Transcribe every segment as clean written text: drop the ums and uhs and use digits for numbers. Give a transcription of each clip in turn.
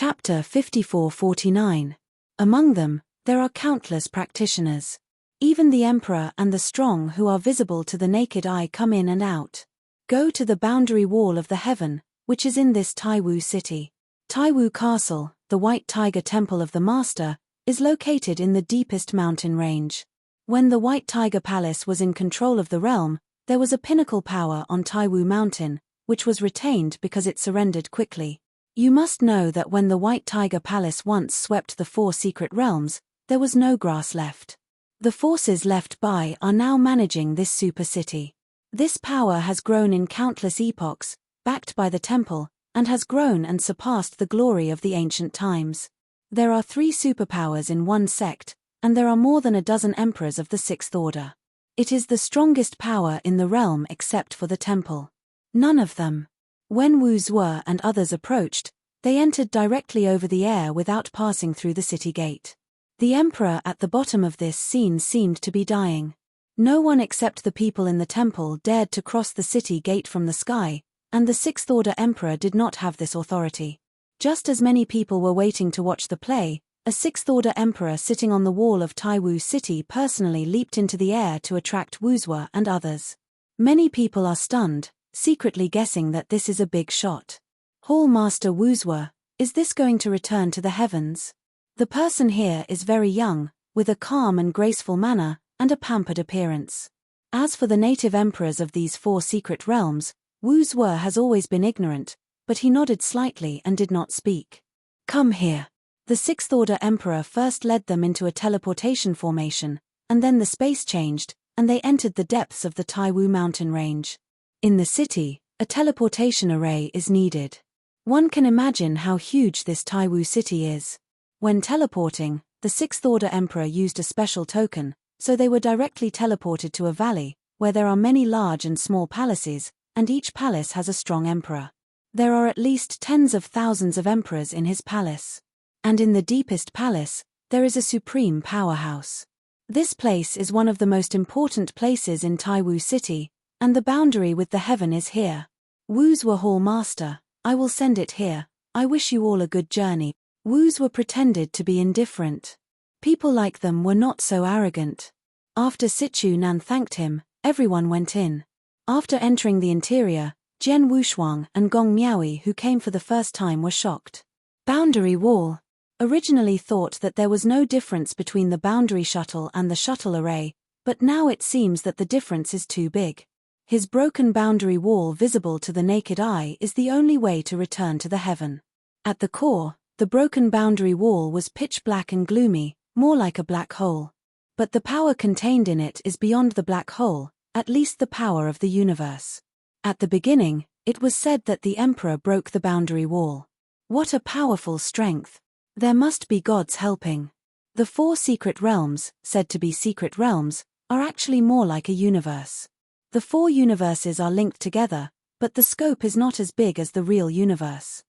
Chapter 54-49. Among them, there are countless practitioners. Even the emperor and the strong who are visible to the naked eye come in and out. Go to the boundary wall of the heaven, which is in this Taiwu city. Taiwu Castle, the White Tiger Temple of the Master, is located in the deepest mountain range. When the White Tiger Palace was in control of the realm, there was a pinnacle power on Taiwu Mountain, which was retained because it surrendered quickly. You must know that when the White Tiger Palace once swept the 4 secret realms, there was no grass left. The forces left by are now managing this super city. This power has grown in countless epochs, backed by the temple, and has grown and surpassed the glory of the ancient times. There are 3 superpowers in one sect, and there are more than a dozen emperors of the 6th order. It is the strongest power in the realm except for the temple. None of them. When Wu Zhuo and others approached, they entered directly over the air without passing through the city gate. The emperor at the bottom of this scene seemed to be dying. No one except the people in the temple dared to cross the city gate from the sky, and the 6th order emperor did not have this authority. Just as many people were waiting to watch the play, a 6th order emperor sitting on the wall of Taiwu City personally leaped into the air to attract Wu Zhuo and others. Many people are stunned, secretly guessing that this is a big shot. Hall Master Wu Zhuo, is this going to return to the heavens? The person here is very young, with a calm and graceful manner, and a pampered appearance. As for the native emperors of these 4 secret realms, Wu Zhuo has always been ignorant, but he nodded slightly and did not speak. Come here. The 6th order emperor first led them into a teleportation formation, and then the space changed, and they entered the depths of the Taiwu mountain range. In the city, a teleportation array is needed. One can imagine how huge this Taiwu city is. When teleporting, the 6th order emperor used a special token, so they were directly teleported to a valley, where there are many large and small palaces, and each palace has a strong emperor. There are at least tens of thousands of emperors in his palace. And in the deepest palace, there is a supreme powerhouse. This place is one of the most important places in Taiwu city, and the boundary with the heaven is here. Wu Zhuo Hall Master, I will send it here. I wish you all a good journey. Wu Zhuo pretended to be indifferent. People like them were not so arrogant. After Sichu Nan thanked him, everyone went in. After entering the interior, Jian Wushuang and Gong Miaoyi, who came for the first time, were shocked. Boundary wall. Originally thought that there was no difference between the boundary shuttle and the shuttle array, but now it seems that the difference is too big. His broken boundary wall visible to the naked eye is the only way to return to the heaven. At the core, the broken boundary wall was pitch black and gloomy, more like a black hole. But the power contained in it is beyond the black hole, at least the power of the universe. At the beginning, it was said that the emperor broke the boundary wall. What a powerful strength! There must be gods helping. The 4 secret realms, said to be secret realms, are actually more like a universe. The 4 universes are linked together, but the scope is not as big as the real universe.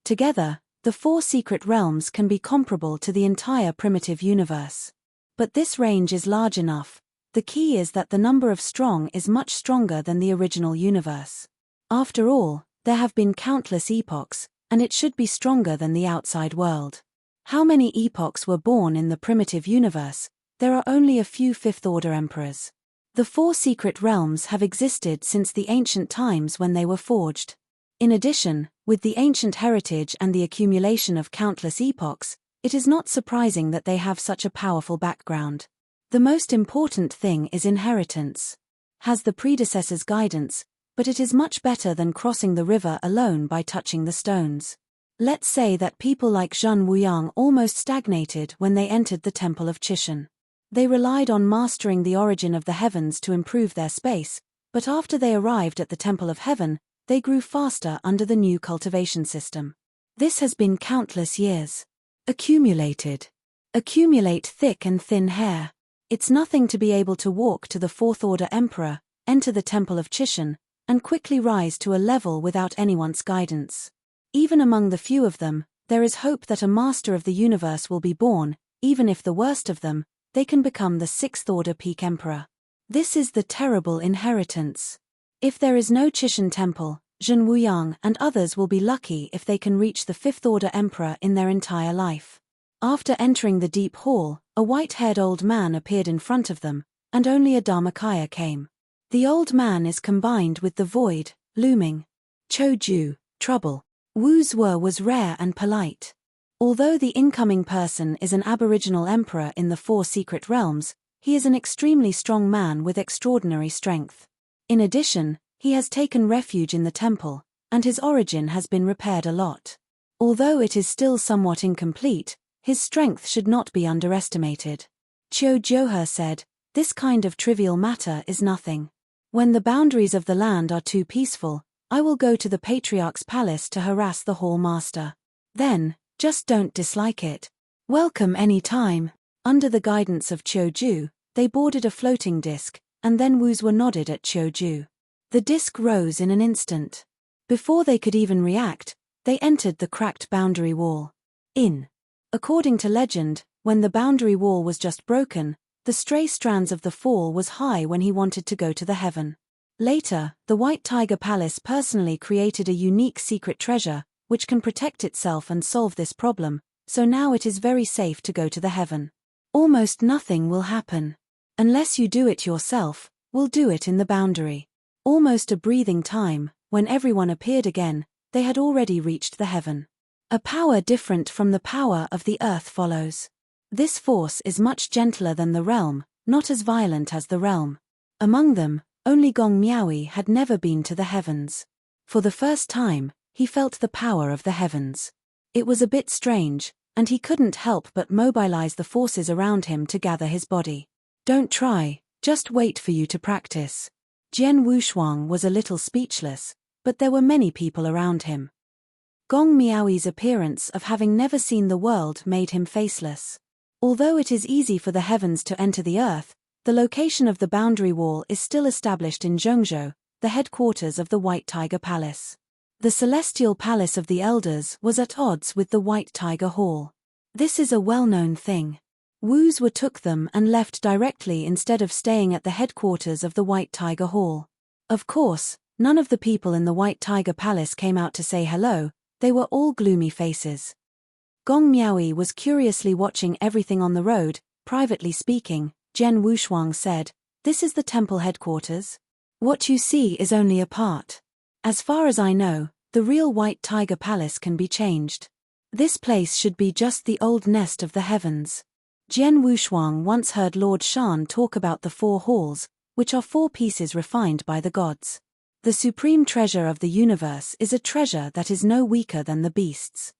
Together, the 4 secret realms can be comparable to the entire primitive universe. But this range is large enough. The key is that the number of strong is much stronger than the original universe. After all, there have been countless epochs, and it should be stronger than the outside world. How many epochs were born in the primitive universe? There are only a few 5th order emperors. The 4 secret realms have existed since the ancient times when they were forged. In addition, with the ancient heritage and the accumulation of countless epochs, it is not surprising that they have such a powerful background. The most important thing is inheritance. Has the predecessor's guidance, but it is much better than crossing the river alone by touching the stones. Let's say that people like Zheng Wuyang almost stagnated when they entered the Temple of Chishan. They relied on mastering the origin of the heavens to improve their space, but after they arrived at the Temple of Heaven, they grew faster under the new cultivation system. This has been countless years. Accumulated. Accumulate thick and thin hair. It's nothing to be able to walk to the 4th order emperor, enter the Temple of Chishan, and quickly rise to a level without anyone's guidance. Even among the few of them, there is hope that a master of the universe will be born, even if the worst of them, they can become the 6th order peak emperor. This is the terrible inheritance. If there is no Chishan temple, Zhen Wuyang and others will be lucky if they can reach the fifth-order emperor in their entire life. After entering the deep hall, a white-haired old man appeared in front of them, and only a Dharmakaya came. The old man is combined with the void, looming. Choju, trouble. Wu Zhuo was rare and polite. Although the incoming person is an aboriginal emperor in the four secret realms, he is an extremely strong man with extraordinary strength. In addition, he has taken refuge in the temple, and his origin has been repaired a lot. Although it is still somewhat incomplete, his strength should not be underestimated. Qiu Zhouhe said, "This kind of trivial matter is nothing. When the boundaries of the land are too peaceful, I will go to the Patriarch's palace to harass the hall master. Then, just don't dislike it. Welcome any time." Under the guidance of Qiu, they boarded a floating disc, and then Wu Zhuo nodded at Qiu. The disc rose in an instant. Before they could even react, they entered the cracked boundary wall. According to legend, when the boundary wall was just broken, the stray strands of the fall was high when he wanted to go to the heaven. Later, the White Tiger Palace personally created a unique secret treasure, which can protect itself and solve this problem, so now it is very safe to go to the heaven. Almost nothing will happen. Unless you do it yourself, we'll do it in the boundary. Almost a breathing time, when everyone appeared again, they had already reached the heaven. A power different from the power of the earth follows. This force is much gentler than the realm, not as violent as the realm. Among them, only Gong Miaoyi had never been to the heavens. For the first time, he felt the power of the heavens. It was a bit strange, and he couldn't help but mobilize the forces around him to gather his body. "Don't try, just wait for you to practice." Jian Wushuang was a little speechless, but there were many people around him. Gong Miaoyi's appearance of having never seen the world made him faceless. Although it is easy for the heavens to enter the earth, the location of the boundary wall is still established in Zhengzhou, the headquarters of the White Tiger Palace. The Celestial Palace of the Elders was at odds with the White Tiger Hall. This is a well-known thing. Wu Zhuo took them and left directly instead of staying at the headquarters of the White Tiger Hall. Of course, none of the people in the White Tiger Palace came out to say hello, they were all gloomy faces. Gong Miaoyi was curiously watching everything on the road. Privately speaking, Jian Wushuang said, "This is the temple headquarters? What you see is only a part. As far as I know, the real White Tiger Palace can be changed. This place should be just the old nest of the heavens." Jian Wushuang once heard Lord Shan talk about the four halls, which are four pieces refined by the gods. The supreme treasure of the universe is a treasure that is no weaker than the beasts.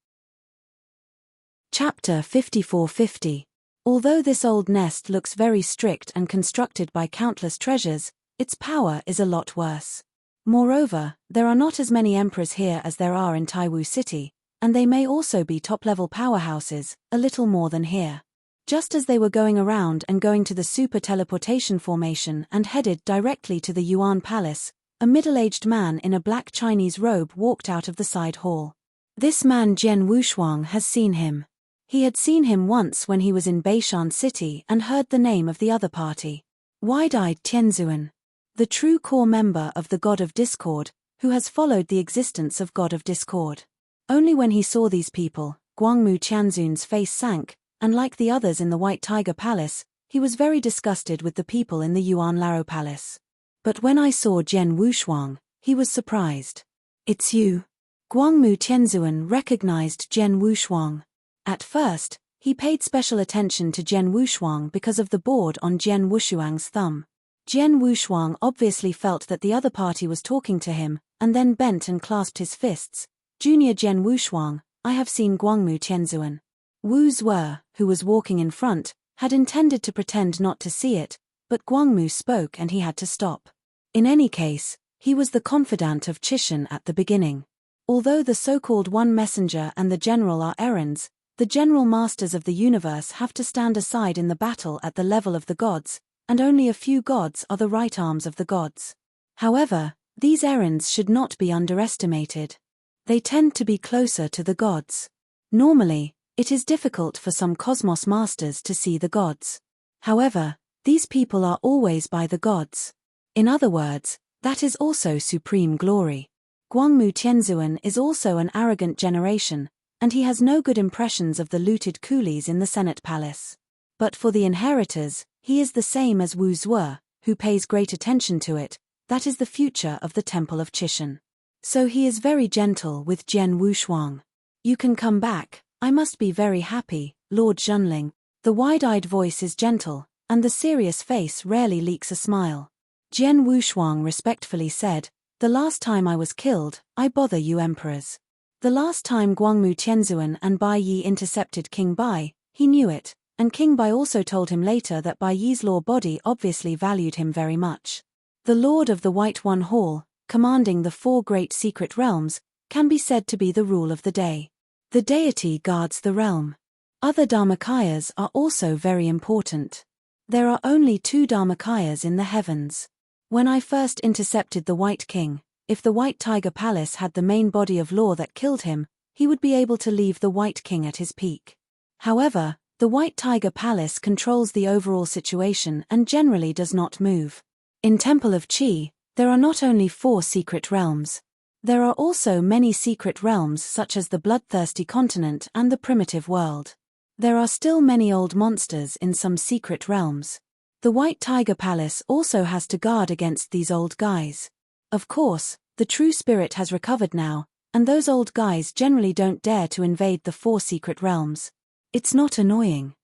Chapter 5450. Although this old nest looks very strict and constructed by countless treasures, its power is a lot worse. Moreover, there are not as many emperors here as there are in Taiwu City, and they may also be top-level powerhouses, a little more than here. Just as they were going around and going to the super teleportation formation and headed directly to the Yuan Palace, a middle-aged man in a black Chinese robe walked out of the side hall. This man Jian Wushuang has seen him. He had seen him once when he was in Beishan City and heard the name of the other party. Wide-eyed Tianzuan. The true core member of the God of Discord, who has followed the existence of God of Discord. Only when he saw these people, Guangmu Tianzun's face sank, and like the others in the White Tiger Palace, he was very disgusted with the people in the Yuan Laro Palace. But when I saw Jian Wushuang, he was surprised. "It's you." Guangmu Tianzuan recognized Jian Wushuang. At first, he paid special attention to Jian Wushuang because of the board on Jian Wushuang's thumb. Jian Wushuang obviously felt that the other party was talking to him, and then bent and clasped his fists. "Junior Jian Wushuang, I have seen Guangmu Tianzuan." Wu Zhuo, who was walking in front, had intended to pretend not to see it, but Guangmu spoke and he had to stop. In any case, he was the confidant of Chishan at the beginning. Although the so-called one messenger and the general are errands, the general masters of the universe have to stand aside in the battle at the level of the gods, and only a few gods are the right arms of the gods. However, these errands should not be underestimated. They tend to be closer to the gods. Normally, it is difficult for some cosmos masters to see the gods. However, these people are always by the gods. In other words, that is also supreme glory. Guangmu Tianzuan is also an arrogant generation, and he has no good impressions of the looted coolies in the Senate Palace. But for the inheritors, he is the same as Wu Zuo, who pays great attention to it. That is the future of the Temple of Chishan. So he is very gentle with Jian Wushuang. You can come back, I must be very happy, Lord Zhenling. The wide-eyed voice is gentle, and the serious face rarely leaks a smile. Jian Wushuang respectfully said, "The last time I was killed, I bother you emperors. The last time Guangmu Tianzuan and Bai Yi intercepted King Bai, he knew it, and King Bai also told him later that Bai Yi's law body obviously valued him very much. The Lord of the White One Hall, commanding the 4 great secret realms, can be said to be the rule of the day. The deity guards the realm. Other Dharmakayas are also very important. There are only 2 Dharmakayas in the heavens. When I first intercepted the White King, if the White Tiger Palace had the main body of law that killed him, he would be able to leave the White King at his peak. However, the White Tiger Palace controls the overall situation and generally does not move. In Temple of Qi, there are not only 4 secret realms. There are also many secret realms such as the bloodthirsty continent and the primitive world. There are still many old monsters in some secret realms. The White Tiger Palace also has to guard against these old guys. Of course, the true spirit has recovered now, and those old guys generally don't dare to invade the 4 secret realms. It's not annoying.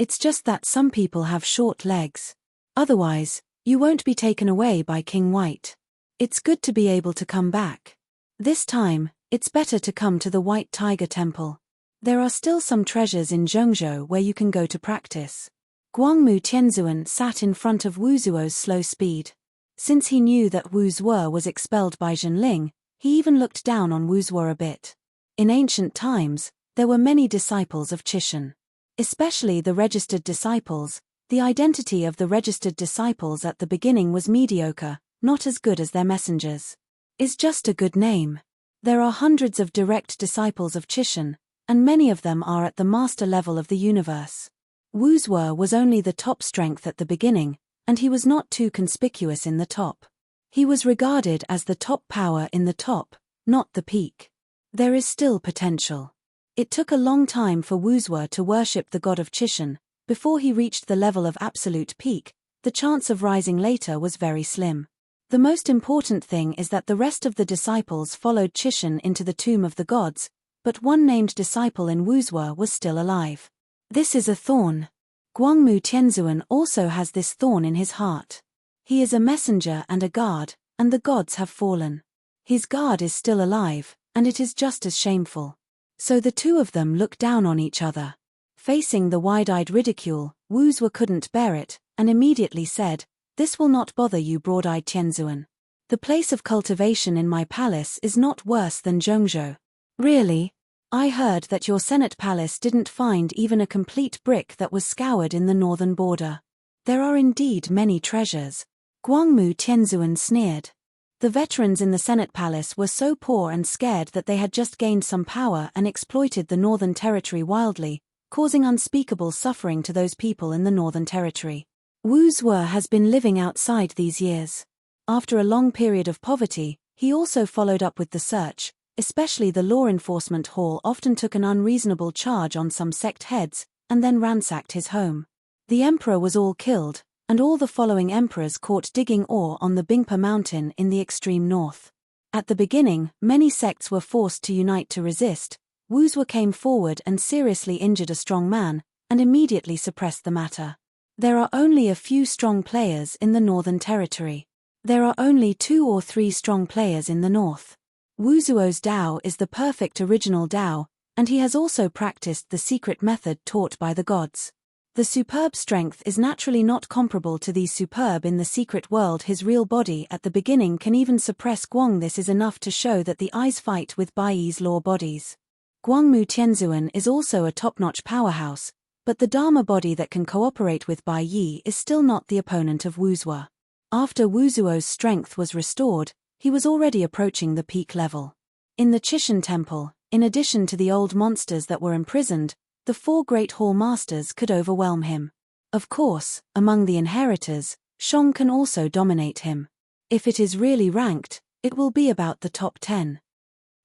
It's just that some people have short legs. Otherwise, you won't be taken away by King White. It's good to be able to come back. This time, it's better to come to the White Tiger Temple. There are still some treasures in Zhengzhou where you can go to practice. Guangmu Tianzuan sat in front of Wu Zuo's slow speed. Since he knew that Wu Zuo was expelled by Zhenling, he even looked down on Wu Zuo a bit. In ancient times, there were many disciples of Chishan. Especially the registered disciples. The identity of the registered disciples at the beginning was mediocre, not as good as their messengers. Is just a good name. There are hundreds of direct disciples of Chishan, and many of them are at the master level of the universe. Wu Zuo was only the top strength at the beginning, and he was not too conspicuous in the top. He was regarded as the top power in the top, not the peak. There is still potential. It took a long time for Wu Zuo to worship the god of Chishan. Before he reached the level of absolute peak, the chance of rising later was very slim. The most important thing is that the rest of the disciples followed Chishan into the tomb of the gods, but one named disciple in Wu Zuo was still alive. This is a thorn. Guangmu Tianzuan also has this thorn in his heart. He is a messenger and a guard, and the gods have fallen. His guard is still alive, and it is just as shameful. So the 2 of them look down on each other. Facing the wide-eyed ridicule, Wu Zuo couldn't bear it, and immediately said, "This will not bother you, broad-eyed Tianzuan. The place of cultivation in my palace is not worse than Zhengzhou." "Really? I heard that your Senate Palace didn't find even a complete brick that was scoured in the northern border. There are indeed many treasures." Guangmu Tianzuan sneered. The veterans in the Senate Palace were so poor and scared that they had just gained some power and exploited the northern territory wildly, causing unspeakable suffering to those people in the Northern Territory. Wu Zuo has been living outside these years. After a long period of poverty, he also followed up with the search, especially the law enforcement hall often took an unreasonable charge on some sect heads, and then ransacked his home. The emperor was all killed, and all the following emperors caught digging ore on the Bingpa mountain in the extreme north. At the beginning, many sects were forced to unite to resist. Wu Zuo came forward and seriously injured a strong man, and immediately suppressed the matter. There are only a few strong players in the Northern Territory. There are only 2 or 3 strong players in the north. Wu Zuo's Dao is the perfect original Dao, and he has also practiced the secret method taught by the gods. The superb strength is naturally not comparable to the superb in the secret world. His real body at the beginning can even suppress Guang. This is enough to show that the eyes fight with Bai Yi's law bodies. Guangmu Tianzuan is also a top-notch powerhouse, but the Dharma body that can cooperate with Bai Yi is still not the opponent of Wu Zuo. After Wu Zuo's strength was restored, he was already approaching the peak level. In the Chishan Temple, in addition to the old monsters that were imprisoned, the 4 great hall masters could overwhelm him. Of course, among the inheritors, Shang can also dominate him. If it is really ranked, it will be about the top 10.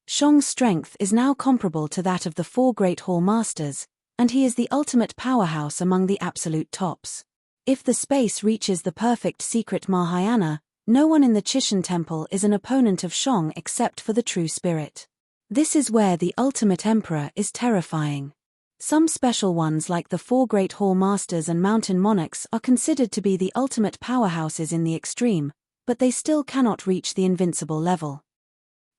Shang's strength is now comparable to that of the 4 great hall masters, and he is the ultimate powerhouse among the absolute tops. If the space reaches the perfect secret Mahayana, no one in the Chishan temple is an opponent of Shang except for the true spirit. This is where the ultimate emperor is terrifying. Some special ones like the 4 great hall masters and mountain monarchs are considered to be the ultimate powerhouses in the extreme, but they still cannot reach the invincible level.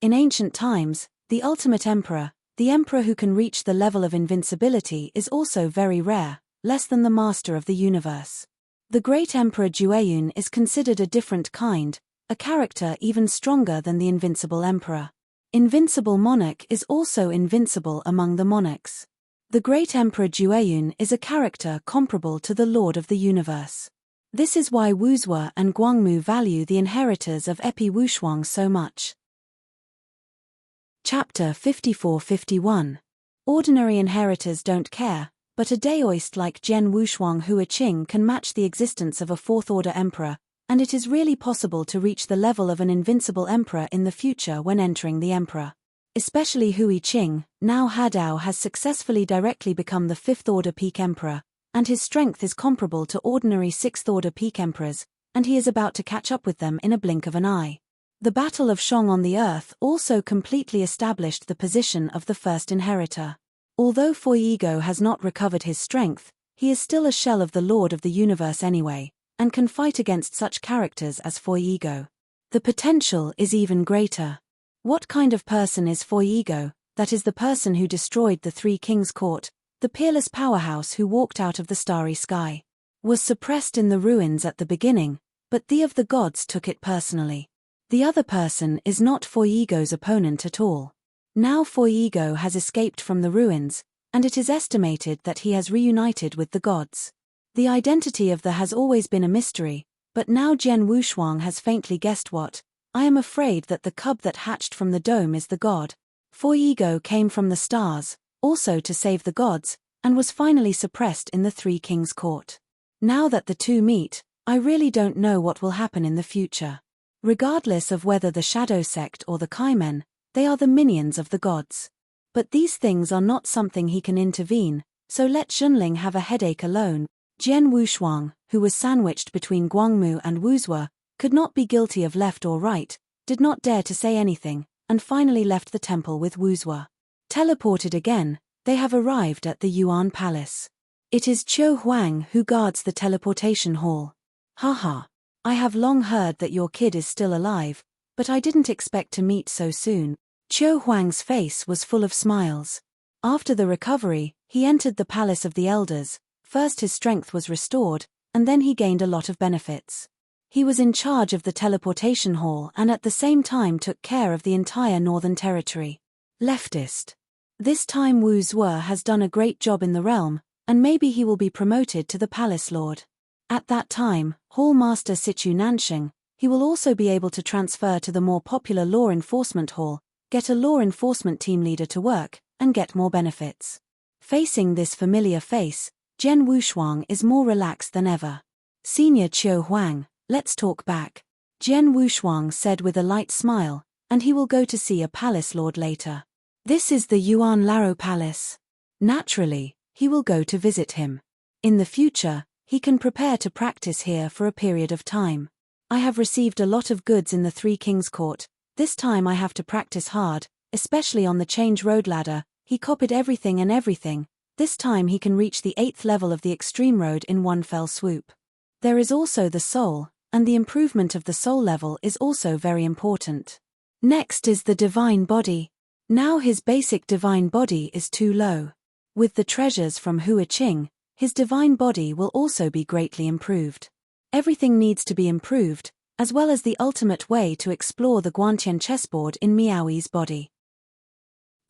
In ancient times, the ultimate emperor, the emperor who can reach the level of invincibility, is also very rare, less than the master of the universe. The great emperor Jueyun is considered a different kind, a character even stronger than the invincible emperor. Invincible monarch is also invincible among the monarchs. The great emperor Jueyun is a character comparable to the Lord of the universe. This is why Wuzhou and Guangmu value the inheritors of Epi Wushuang so much. Chapter 54-51. Ordinary inheritors don't care, but a Daoist like Zhen Wushuang Hua Qing can match the existence of a 4th-order emperor, and it is really possible to reach the level of an invincible emperor in the future when entering the emperor. Especially Hui Qing, now Hadao has successfully directly become the 5th-order peak emperor, and his strength is comparable to ordinary 6th-order peak emperors, and he is about to catch up with them in a blink of an eye. The Battle of Shang on the Earth also completely established the position of the first inheritor. Although Fuego has not recovered his strength, he is still a shell of the Lord of the Universe anyway, and can fight against such characters as Fuego. The potential is even greater. What kind of person is Fuego? That is the person who destroyed the 3 Kings' Court, the peerless powerhouse who walked out of the starry sky. Was suppressed in the ruins at the beginning, but the of the gods took it personally. The other person is not Fuego's opponent at all. Now Fuego has escaped from the ruins, and it is estimated that he has reunited with the gods. The identity of the has always been a mystery, but now Zhen Wushuang has faintly guessed what. I am afraid that the cub that hatched from the dome is the god. Fuego came from the stars, also to save the gods, and was finally suppressed in the 3 Kings' Court. Now that the two meet, I really don't know what will happen in the future. Regardless of whether the Shadow Sect or the Kaimen, they are the minions of the gods. But these things are not something he can intervene, so let Zhenling have a headache alone. Zhen Wushuang, who was sandwiched between Guangmu and Wuzhou, could not be guilty of left or right, did not dare to say anything, and finally left the temple with Wuzhou. Teleported again, they have arrived at the Yuan Palace. It is Qiu Huang who guards the teleportation hall. Haha. I have long heard that your kid is still alive, but I didn't expect to meet so soon. Qiu Huang's face was full of smiles. After the recovery, he entered the Palace of the Elders. First his strength was restored, and then he gained a lot of benefits. He was in charge of the teleportation hall and at the same time took care of the entire Northern Territory. Leftist. This time Wu Zhuo has done a great job in the realm, and maybe he will be promoted to the Palace Lord. At that time, Hall Master Situ Nansheng, he will also be able to transfer to the more popular Law Enforcement Hall, get a law enforcement team leader to work, and get more benefits. Facing this familiar face, Zhen Wushuang is more relaxed than ever. Senior Qiu Huang, let's talk back. Zhen Wushuang said with a light smile, and he will go to see a palace lord later. This is the Yuan Laro Palace. Naturally, he will go to visit him. In the future, he can prepare to practice here for a period of time. I have received a lot of goods in the 3 Kings' Court. This time I have to practice hard, especially on the change road ladder. He copied everything and everything. This time he can reach the 8th level of the extreme road in one fell swoop. There is also the soul, and the improvement of the soul level is also very important. Next is the divine body. Now his basic divine body is too low. With the treasures from Hua Qing, his divine body will also be greatly improved. Everything needs to be improved, as well as the ultimate way to explore the Guantian chessboard in Miaoi's body.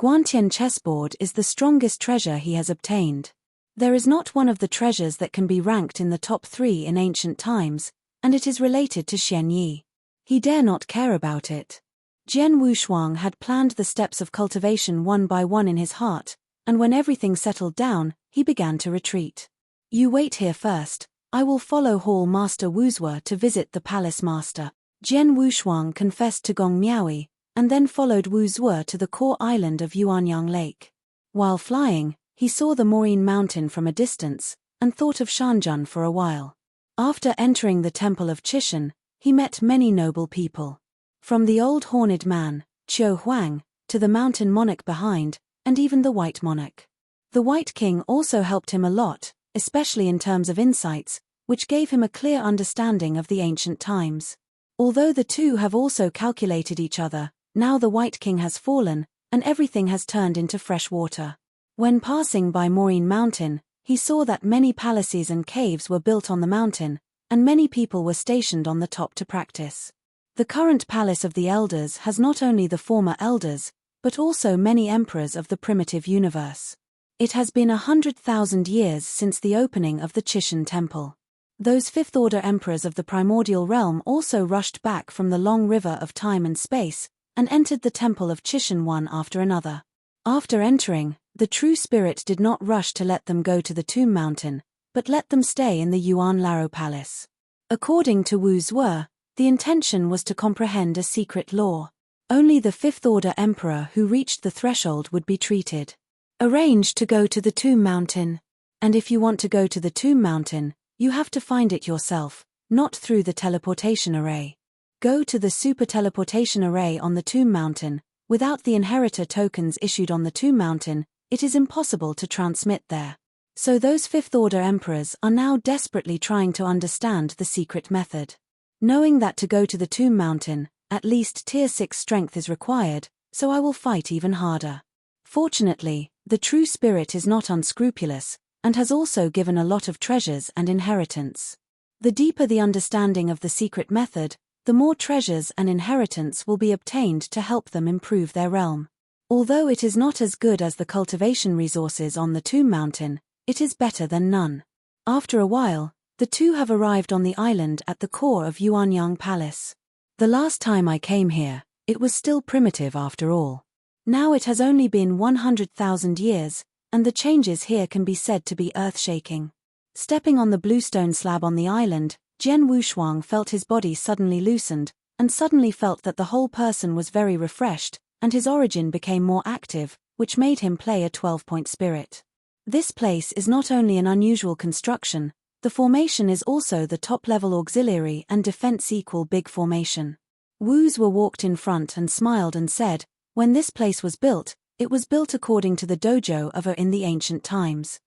Guantian chessboard is the strongest treasure he has obtained. There is not one of the treasures that can be ranked in the top 3 in ancient times, and it is related to Xian Yi. He dare not care about it. Zhen Wushuang had planned the steps of cultivation one by one in his heart, and when everything settled down, he began to retreat. You wait here first, I will follow Hall Master Wuzhou to visit the Palace Master. Jian Wushuang confessed to Gong Miaoi, and then followed Wu Zuo to the core island of Yuanyang Lake. While flying, he saw the Maureen Mountain from a distance, and thought of Shanjun for a while. After entering the temple of Chishan, he met many noble people. From the old horned man, Qiu Huang, to the mountain monarch behind, and even the white monarch. The White King also helped him a lot, especially in terms of insights, which gave him a clear understanding of the ancient times. Although the two have also calculated each other, now the White King has fallen, and everything has turned into fresh water. When passing by Maureen Mountain, he saw that many palaces and caves were built on the mountain, and many people were stationed on the top to practice. The current palace of the elders has not only the former elders, but also many emperors of the primitive universe. It has been 100,000 years since the opening of the Chishan temple. Those fifth-order emperors of the primordial realm also rushed back from the long river of time and space, and entered the temple of Chishan one after another. After entering, the true spirit did not rush to let them go to the Tomb Mountain, but let them stay in the Yuan Laro Palace. According to Wu Zuo, the intention was to comprehend a secret law. Only the fifth-order emperor who reached the threshold would be treated. Arrange to go to the Tomb Mountain. And if you want to go to the Tomb Mountain, you have to find it yourself, not through the teleportation array. Go to the super teleportation array on the Tomb Mountain. Without the inheritor tokens issued on the Tomb Mountain, it is impossible to transmit there. So those fifth-order emperors are now desperately trying to understand the secret method. Knowing that to go to the Tomb Mountain, at least tier 6 strength is required, so I will fight even harder. Fortunately, the true spirit is not unscrupulous, and has also given a lot of treasures and inheritance. The deeper the understanding of the secret method, the more treasures and inheritance will be obtained to help them improve their realm. Although it is not as good as the cultivation resources on the Tomb Mountain, it is better than none. After a while, the two have arrived on the island at the core of Yuanyang Palace. The last time I came here, it was still primitive after all. Now it has only been 100,000 years, and the changes here can be said to be earth-shaking. Stepping on the bluestone slab on the island, Jian Wushuang felt his body suddenly loosened, and suddenly felt that the whole person was very refreshed, and his origin became more active, which made him play a 12-point spirit. This place is not only an unusual construction, the formation is also the top-level auxiliary and defense-equal big formation. Wu Zuo walked in front and smiled and said, when this place was built, it was built according to the dojo of in the ancient times.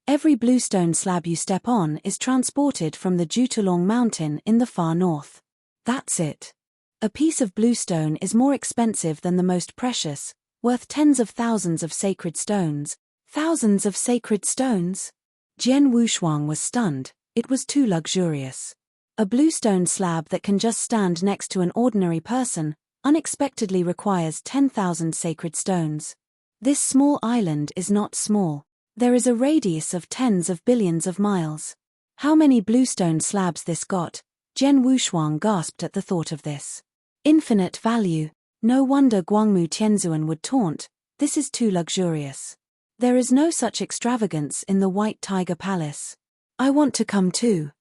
Every bluestone slab you step on is transported from the Jutulong mountain in the far north. That's it. A piece of bluestone is more expensive than the most precious, worth tens of thousands of sacred stones. Thousands of sacred stones? Jian Wushuang was stunned. It was too luxurious. A bluestone slab that can just stand next to an ordinary person unexpectedly requires 10,000 sacred stones. This small island is not small. There is a radius of tens of billions of miles. How many bluestone slabs this got? Jian Wushuang gasped at the thought of this. Infinite value. No wonder Guangmu Tianzuan would taunt, this is too luxurious. There is no such extravagance in the White Tiger Palace. I want to come too.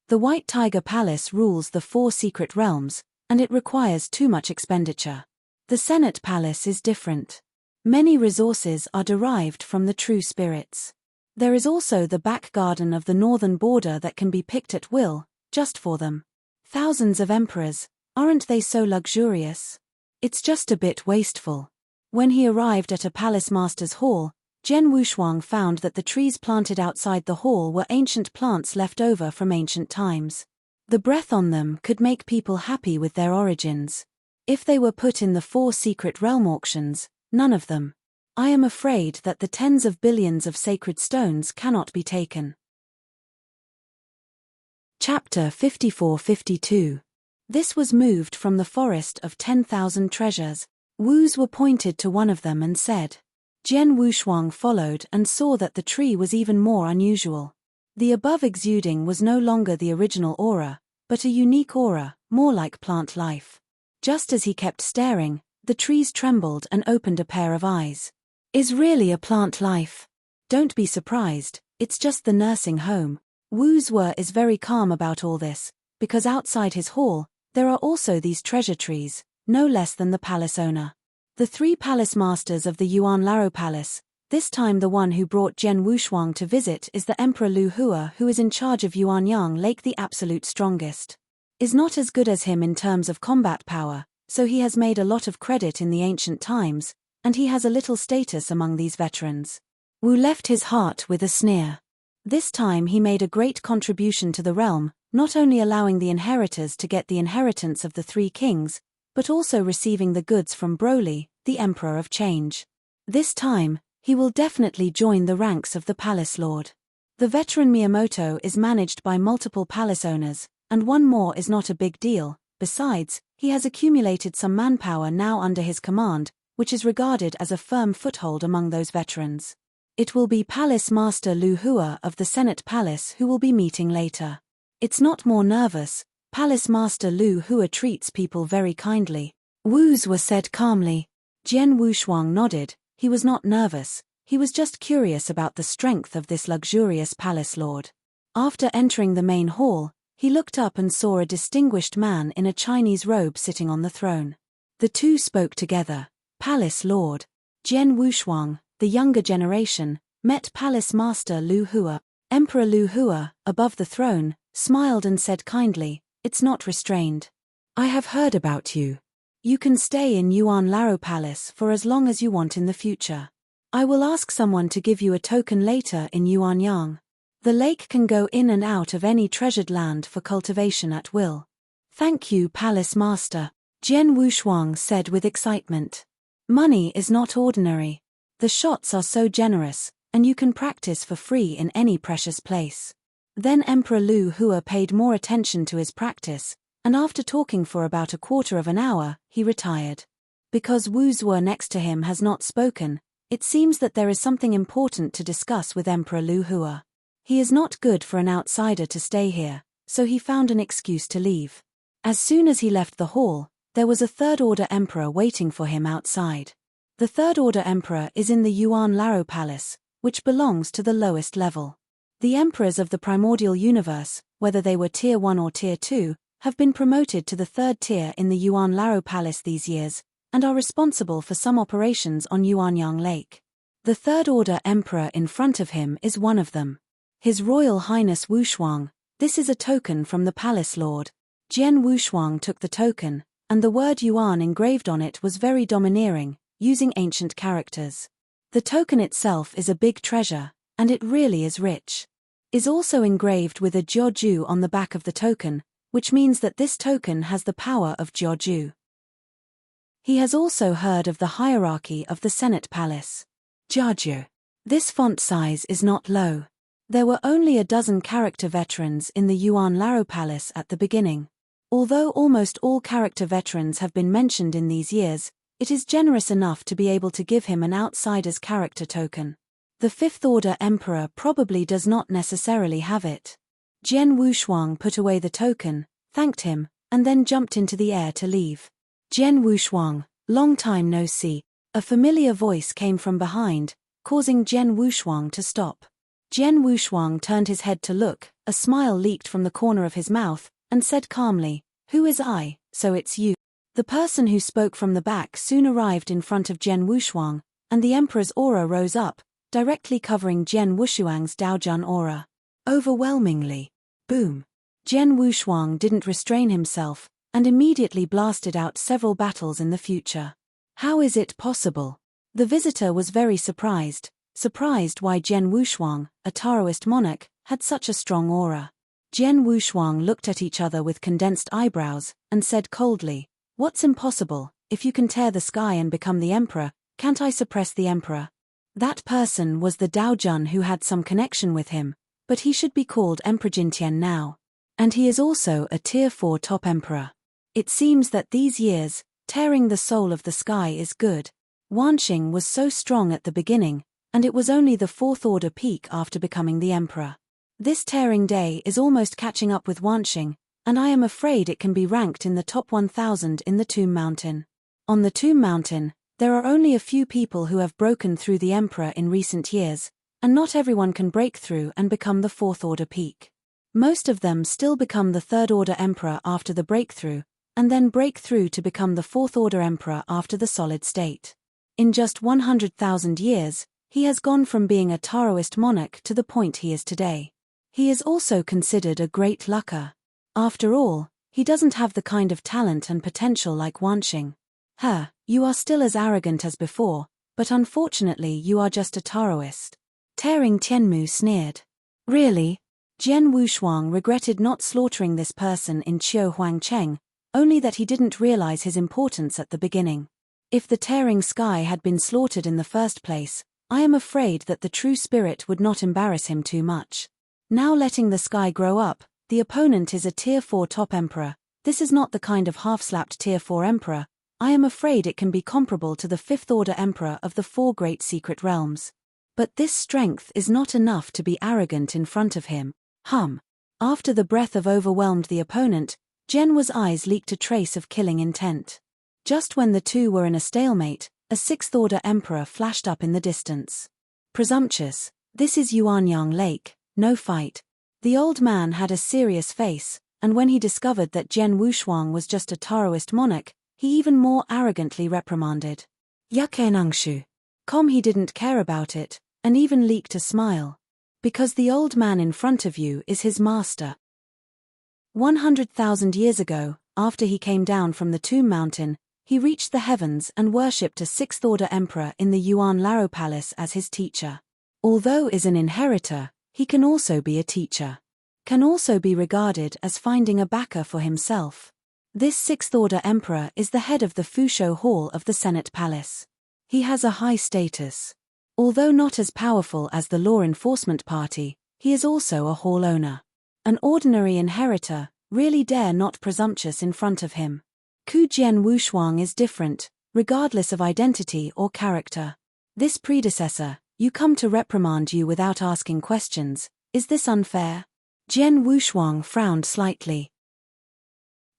The White Tiger Palace rules the 4 secret realms, and it requires too much expenditure. The Senate Palace is different. Many resources are derived from the true spirits. There is also the back garden of the northern border that can be picked at will, just for them. Thousands of emperors, aren't they so luxurious? It's just a bit wasteful. When he arrived at a palace master's hall, Jian Wushuang found that the trees planted outside the hall were ancient plants left over from ancient times. The breath on them could make people happy with their origins. If they were put in the 4 secret realm auctions, none of them. I am afraid that the tens of billions of sacred stones cannot be taken. Chapter 54-52. This was moved from the forest of 10,000 treasures. Wu Zuo pointed to one of them and said. Jian Wushuang followed and saw that the tree was even more unusual. The above exuding was no longer the original aura, but a unique aura, more like plant life. Just as he kept staring, the trees trembled and opened a pair of eyes. Is really a plant life? Don't be surprised, it's just the nursing home. Wu Zuo is very calm about all this, because outside his hall, There are also these treasure trees, no less than the palace owner. The 3 palace masters of the Yuan Laro Palace. This time the one who brought Jian Wushuang to visit is the Emperor Lu Hua, who is in charge of Yuanyang Lake, the absolute strongest. Is not as good as him in terms of combat power, so he has made a lot of credit in the ancient times, and he has a little status among these veterans. Wu left his heart with a sneer. This time he made a great contribution to the realm, not only allowing the inheritors to get the inheritance of the 3 kings, but also receiving the goods from Broly, the Emperor of Change. This time, he will definitely join the ranks of the Palace Lord. The veteran Miyamoto is managed by multiple palace owners, and one more is not a big deal. Besides, he has accumulated some manpower now under his command, which is regarded as a firm foothold among those veterans. It will be Palace Master Lu Hua of the Senate Palace who will be meeting later. It's not more nervous. Palace Master Lu Hua treats people very kindly. Wu's were said calmly. Jian Wushuang nodded. He was not nervous, he was just curious about the strength of this luxurious palace lord. After entering the main hall, he looked up and saw a distinguished man in a Chinese robe sitting on the throne. The two spoke together. Palace Lord Jian Wushuang, the younger generation, met Palace Master Lu Hua. Emperor Lu Hua, above the throne, smiled and said kindly, "It's not restrained. I have heard about you. You can stay in Yuan Laro Palace for as long as you want in the future. I will ask someone to give you a token later in Yuanyang. The lake can go in and out of any treasured land for cultivation at will." "Thank you, Palace Master," Jian Wushuang said with excitement. "Money is not ordinary. The shots are so generous, and you can practice for free in any precious place." Then Emperor Lu Hua paid more attention to his practice, and after talking for about a quarter of an hour, he retired. Because Wu Zuo next to him has not spoken, it seems that there is something important to discuss with Emperor Lu Hua. He is not good for an outsider to stay here, so he found an excuse to leave. As soon as he left the hall, there was a third-order emperor waiting for him outside. The third-order emperor is in the Yuan Laro Palace, which belongs to the lowest level. The emperors of the primordial universe, whether they were Tier 1 or Tier 2, have been promoted to the 3rd tier in the Yuan Laro Palace these years, and are responsible for some operations on Yuanyang Lake. The third-order emperor in front of him is one of them. His Royal Highness Wushuang. This is a token from the Palace Lord. Jian Wushuang took the token, and the word Yuan engraved on it was very domineering, using ancient characters. The token itself is a big treasure, and it really is rich. Is also engraved with a Jiaoju on the back of the token, which means that this token has the power of Jiaoju. He has also heard of the hierarchy of the Senate Palace. Jiaoju. This font size is not low. There were only a dozen character veterans in the Yuan Laro Palace at the beginning. Although almost all character veterans have been mentioned in these years, it is generous enough to be able to give him an outsider's character token. The 5th-order emperor probably does not necessarily have it. Jian Wushuang put away the token, thanked him, and then jumped into the air to leave. "Jian Wushuang, long time no see." A familiar voice came from behind, causing Jian Wushuang to stop. Jian Wushuang turned his head to look, a smile leaked from the corner of his mouth, and said calmly, "Who is I? So it's you." The person who spoke from the back soon arrived in front of Jian Wushuang, and the emperor's aura rose up, directly covering Jian Wushuang's Daojun aura. Overwhelmingly. Boom. Jian Wushuang didn't restrain himself, and immediately blasted out several battles in the future. How is it possible? The visitor was very surprised why Jian Wushuang, a Taoist monarch, had such a strong aura. Jian Wushuang looked at each other with condensed eyebrows, and said coldly, "What's impossible? If you can tear the sky and become the emperor, can't I suppress the emperor?" That person was the Daojun who had some connection with him, but he should be called Emperor Jintian now. And he is also a Tier 4 top emperor. It seems that these years, tearing the soul of the sky is good. Wanxing was so strong at the beginning, and it was only the 4th-order peak after becoming the emperor. This tearing day is almost catching up with Wanxing, and I am afraid it can be ranked in the top 1000 in the Tomb Mountain. On the Tomb Mountain, there are only a few people who have broken through the emperor in recent years, and not everyone can break through and become the 4th-order peak. Most of them still become the 3rd-order emperor after the breakthrough, and then break through to become the Fourth Order Emperor after the solid state. In just 100,000 years, he has gone from being a Taoist monarch to the point he is today. He is also considered a great lucker. After all, he doesn't have the kind of talent and potential like Wanxing. You are still as arrogant as before, but unfortunately you are just a Taoist. Tearing Tianmu sneered. Really? Jian Wushuang regretted not slaughtering this person in Qiu Huangcheng, only that he didn't realize his importance at the beginning. If the tearing sky had been slaughtered in the first place, I am afraid that the true spirit would not embarrass him too much. Now letting the sky grow up, the opponent is a Tier 4 top emperor. This is not the kind of half-slapped Tier 4 emperor. I am afraid it can be comparable to the Fifth Order Emperor of the Four Great Secret Realms. But this strength is not enough to be arrogant in front of him. After the breath of overwhelmed the opponent, Jian's eyes leaked a trace of killing intent. Just when the two were in a stalemate, a Sixth Order Emperor flashed up in the distance. Presumptuous, this is Yuanyang Lake, no fight. The old man had a serious face, and when he discovered that Jian Wushuang was just a Taoist monarch, he even more arrogantly reprimanded. Yakenangshu. He didn't care about it, and even leaked a smile. Because the old man in front of you is his master. 100,000 years ago, after he came down from the Tomb Mountain, he reached the heavens and worshipped a Sixth Order Emperor in the Yuan Laro Palace as his teacher. Although is an inheritor, he can also be a teacher. Can also be regarded as finding a backer for himself. This Sixth Order Emperor is the head of the Fusho Hall of the Senate Palace. He has a high status. Although not as powerful as the law enforcement party, he is also a hall owner. An ordinary inheritor really dare not presumptuous in front of him. Ku Jian Wushuang is different, regardless of identity or character. This predecessor, you come to reprimand you without asking questions. Is this unfair? Jian Wushuang frowned slightly.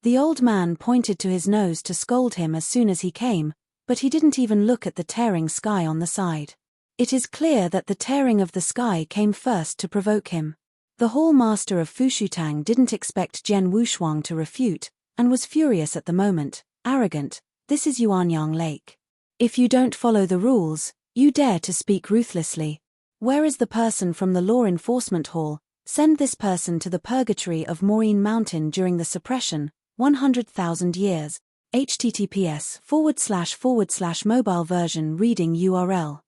The old man pointed to his nose to scold him as soon as he came, but he didn't even look at the tearing sky on the side. It is clear that the tearing of the sky came first to provoke him. The hall master of Fushutang didn't expect Jian Wushuang to refute, and was furious at the moment. Arrogant, this is Yuanyang Lake. If you don't follow the rules, you dare to speak ruthlessly. Where is the person from the law enforcement hall? Send this person to the purgatory of Maureen Mountain during the suppression, 100,000 years. https://mobile version reading URL.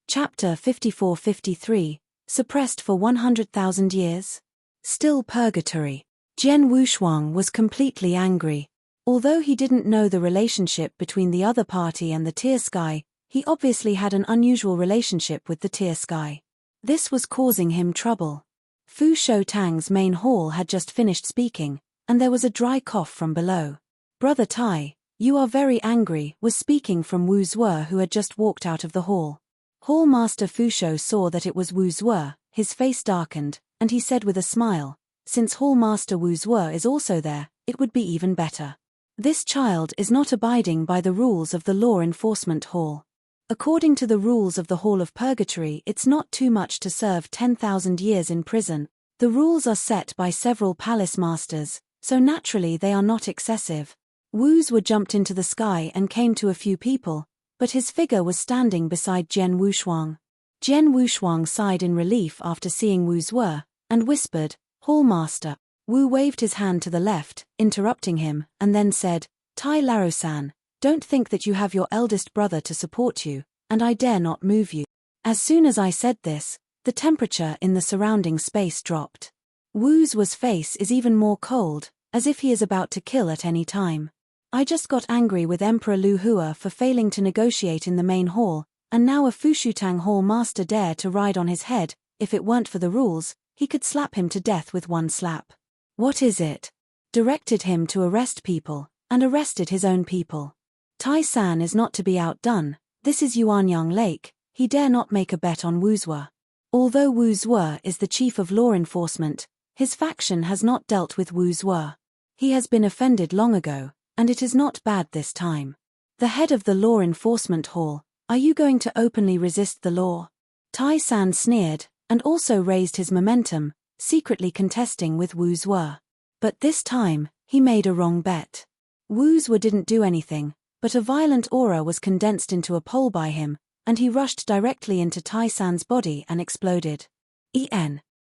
Chapter 54-53, suppressed for 100,000 years? Still purgatory. Jian Wushuang was completely angry. Although he didn't know the relationship between the other party and the Tier Sky, he obviously had an unusual relationship with the Tier Sky. This was causing him trouble. Fu Shou-Tang's main hall had just finished speaking, and there was a dry cough from below. Brother Tai, you are very angry, was speaking from Wu Zuo, who had just walked out of the hall. Hall Master Fu Shou saw that it was Wu Zuo, his face darkened, and he said with a smile, since Hall Master Wu Zuo is also there, it would be even better. This child is not abiding by the rules of the law enforcement hall. According to the rules of the Hall of Purgatory, it's not too much to serve 10,000 years in prison. The rules are set by several palace masters, so naturally they are not excessive. Wu Zuo jumped into the sky and came to a few people, but his figure was standing beside Jian Wushuang. Jian Wushuang sighed in relief after seeing Wu Zuo, and whispered, Hall Master. Wu waved his hand to the left, interrupting him, and then said, Tai Laro-san, don't think that you have your eldest brother to support you, and I dare not move you. As soon as I said this, the temperature in the surrounding space dropped. Wu Zuo's face is even more cold, as if he is about to kill at any time. I just got angry with Emperor Lu Hua for failing to negotiate in the main hall, and now a Fushutang Hall Master dare to ride on his head. If it weren't for the rules, he could slap him to death with one slap. What is it? Directed him to arrest people, and arrested his own people. Tai-san is not to be outdone. This is Yuanyang Lake, he dare not make a bet on Wu Zuo. Although Wu Zuo is the chief of law enforcement, his faction has not dealt with Wu Zuo. He has been offended long ago, and it is not bad this time. The head of the law enforcement hall, are you going to openly resist the law? Tai-san sneered, and also raised his momentum, secretly contesting with Wu Zuo. But this time, he made a wrong bet. Wu Zhuo didn't do anything, but a violent aura was condensed into a pole by him, and he rushed directly into Tai San's body and exploded.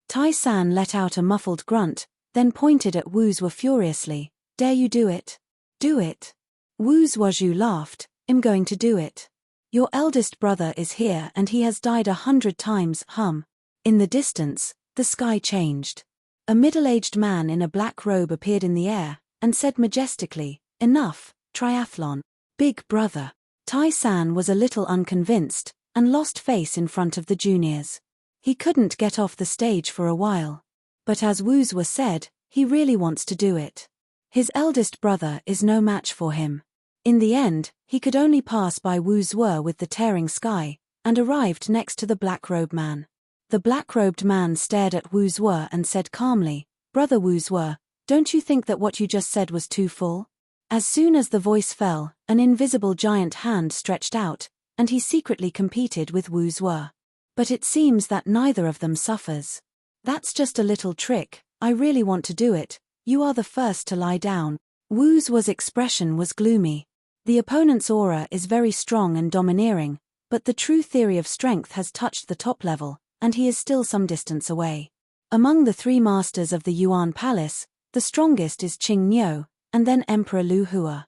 Tai San let out a muffled grunt, then pointed at Wu Zhuo furiously. Dare you do it? Do it. Wu Zhuo laughed. I'm going to do it. Your eldest brother is here and he has died 100 times, In the distance, the sky changed. A middle-aged man in a black robe appeared in the air, and said majestically, enough, triathlon. Big brother. Tai San was a little unconvinced, and lost face in front of the juniors. He couldn't get off the stage for a while. But as Wu Zhuo said, he really wants to do it. His eldest brother is no match for him. In the end, he could only pass by Wu Zhuo with the tearing sky, and arrived next to the black-robed man. The black-robed man stared at Wu Zhuo and said calmly, Brother Wu Zhuo, don't you think that what you just said was too full? As soon as the voice fell, an invisible giant hand stretched out, and he secretly competed with Wu Zhuo. But it seems that neither of them suffers. That's just a little trick, I really want to do it, you are the first to lie down. Wu Zhuo's expression was gloomy. The opponent's aura is very strong and domineering, but the true theory of strength has touched the top level, and he is still some distance away. Among the 3 masters of the Yuan Palace, the strongest is Qing Niu, and then Emperor Lu Hua.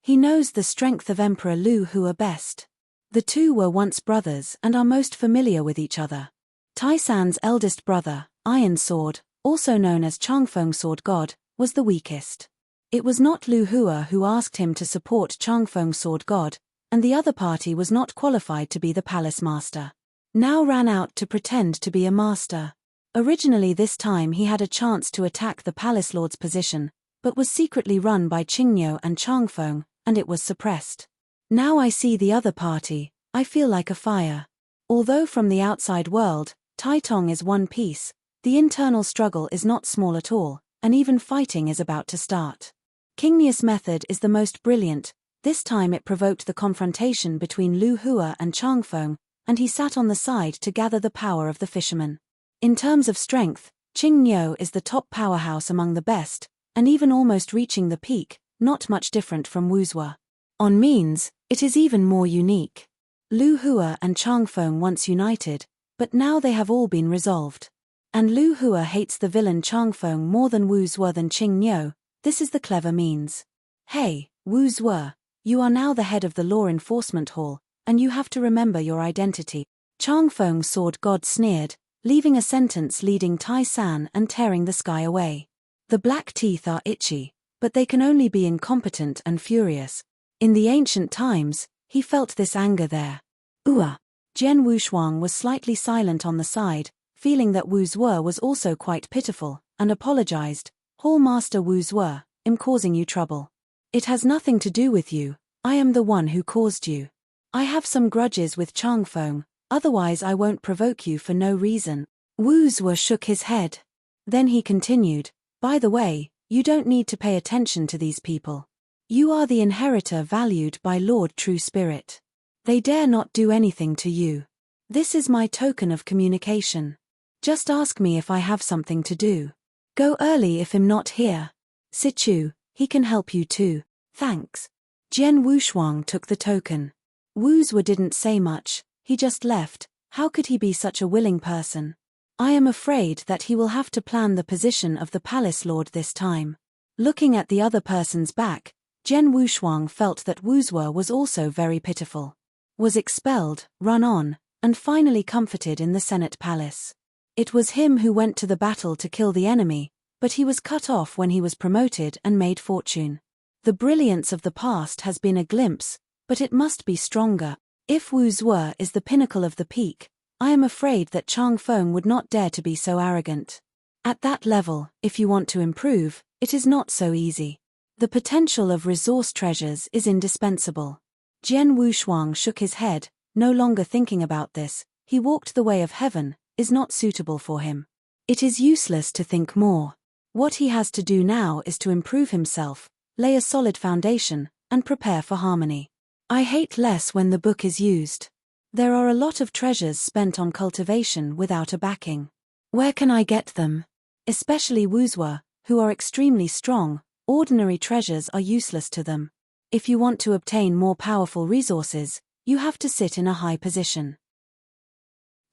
He knows the strength of Emperor Lu Hua best. The two were once brothers and are most familiar with each other. Tai San's eldest brother, Iron Sword, also known as Changfeng Sword God, was the weakest. It was not Lu Hua who asked him to support Changfeng Sword God, and the other party was not qualified to be the palace master. Now ran out to pretend to be a master. Originally this time he had a chance to attack the palace lord's position, but was secretly run by Qingniu and Changfeng, and it was suppressed. Now I see the other party, I feel like a fire. Although from the outside world, Taitong is one piece, the internal struggle is not small at all, and even fighting is about to start. Qingniu's method is the most brilliant. This time it provoked the confrontation between Lu Hua and Changfeng, and he sat on the side to gather the power of the fisherman. In terms of strength, Qingniu is the top powerhouse among the best, and even almost reaching the peak, not much different from Wu Zhuo. On means, it is even more unique. Lu Hua and Changfeng once united, but now they have all been resolved. And Lu Hua hates the villain Changfeng more than Wu Zhuo than Qingniu. This is the clever means. Hey, Wu Zhuo, you are now the head of the law enforcement hall, and you have to remember your identity. Changfeng Sword God sneered, leaving a sentence leading Tai San and tearing the sky away. The black teeth are itchy, but they can only be incompetent and furious. In the ancient times, he felt this anger there. Jian Wushuang was slightly silent on the side, feeling that Wu Zhuo was also quite pitiful, and apologized. Hall Master Wu Zhuo, I'm causing you trouble. It has nothing to do with you, I am the one who caused you. I have some grudges with Changfeng, otherwise I won't provoke you for no reason. Wu Zhuo shook his head. Then he continued, by the way, you don't need to pay attention to these people. You are the inheritor valued by Lord True Spirit. They dare not do anything to you. This is my token of communication. Just ask me if I have something to do. Go early if I'm not here. Sichu, he can help you too. Thanks. Jian Wushuang took the token. Wu Zhuo didn't say much, he just left. How could he be such a willing person? I am afraid that he will have to plan the position of the palace lord this time. Looking at the other person's back, Jian Wushuang felt that Wu Zhuo was also very pitiful. Was expelled, run on, and finally comforted in the Senate Palace. It was him who went to the battle to kill the enemy, but he was cut off when he was promoted and made fortune. The brilliance of the past has been a glimpse, but it must be stronger. If Wu Zhuo is the pinnacle of the peak, I am afraid that Changfeng would not dare to be so arrogant. At that level, if you want to improve, it is not so easy. The potential of resource treasures is indispensable. Jian Wushuang shook his head, no longer thinking about this. He walked the way of heaven, is not suitable for him. It is useless to think more. What he has to do now is to improve himself, lay a solid foundation, and prepare for harmony. I hate less when the book is used. There are a lot of treasures spent on cultivation without a backing. Where can I get them? Especially Wu Zhuo, who are extremely strong, ordinary treasures are useless to them. If you want to obtain more powerful resources, you have to sit in a high position.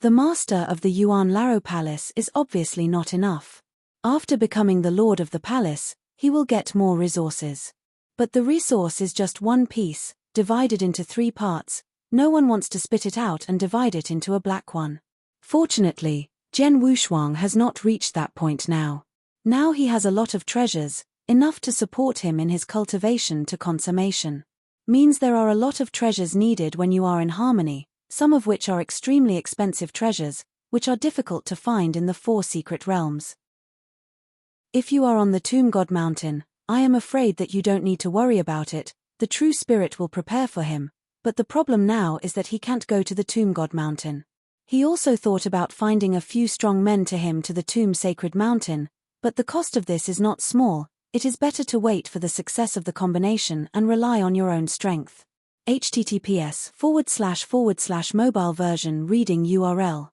The master of the Yuan Laro Palace is obviously not enough. After becoming the lord of the palace, he will get more resources. But the resource is just one piece, divided into 3 parts. No one wants to spit it out and divide it into a black one. Fortunately, Zhen Wushuang has not reached that point now. Now he has a lot of treasures, enough to support him in his cultivation to consummation. Means there are a lot of treasures needed when you are in harmony, some of which are extremely expensive treasures, which are difficult to find in the 4 secret realms. If you are on the Tomb God Mountain, I am afraid that you don't need to worry about it. The true spirit will prepare for him, but the problem now is that he can't go to the Tomb God Mountain. He also thought about finding a few strong men to him to the Tomb Sacred Mountain, but the cost of this is not small. It is better to wait for the success of the combination and rely on your own strength. https://mobile version reading URL.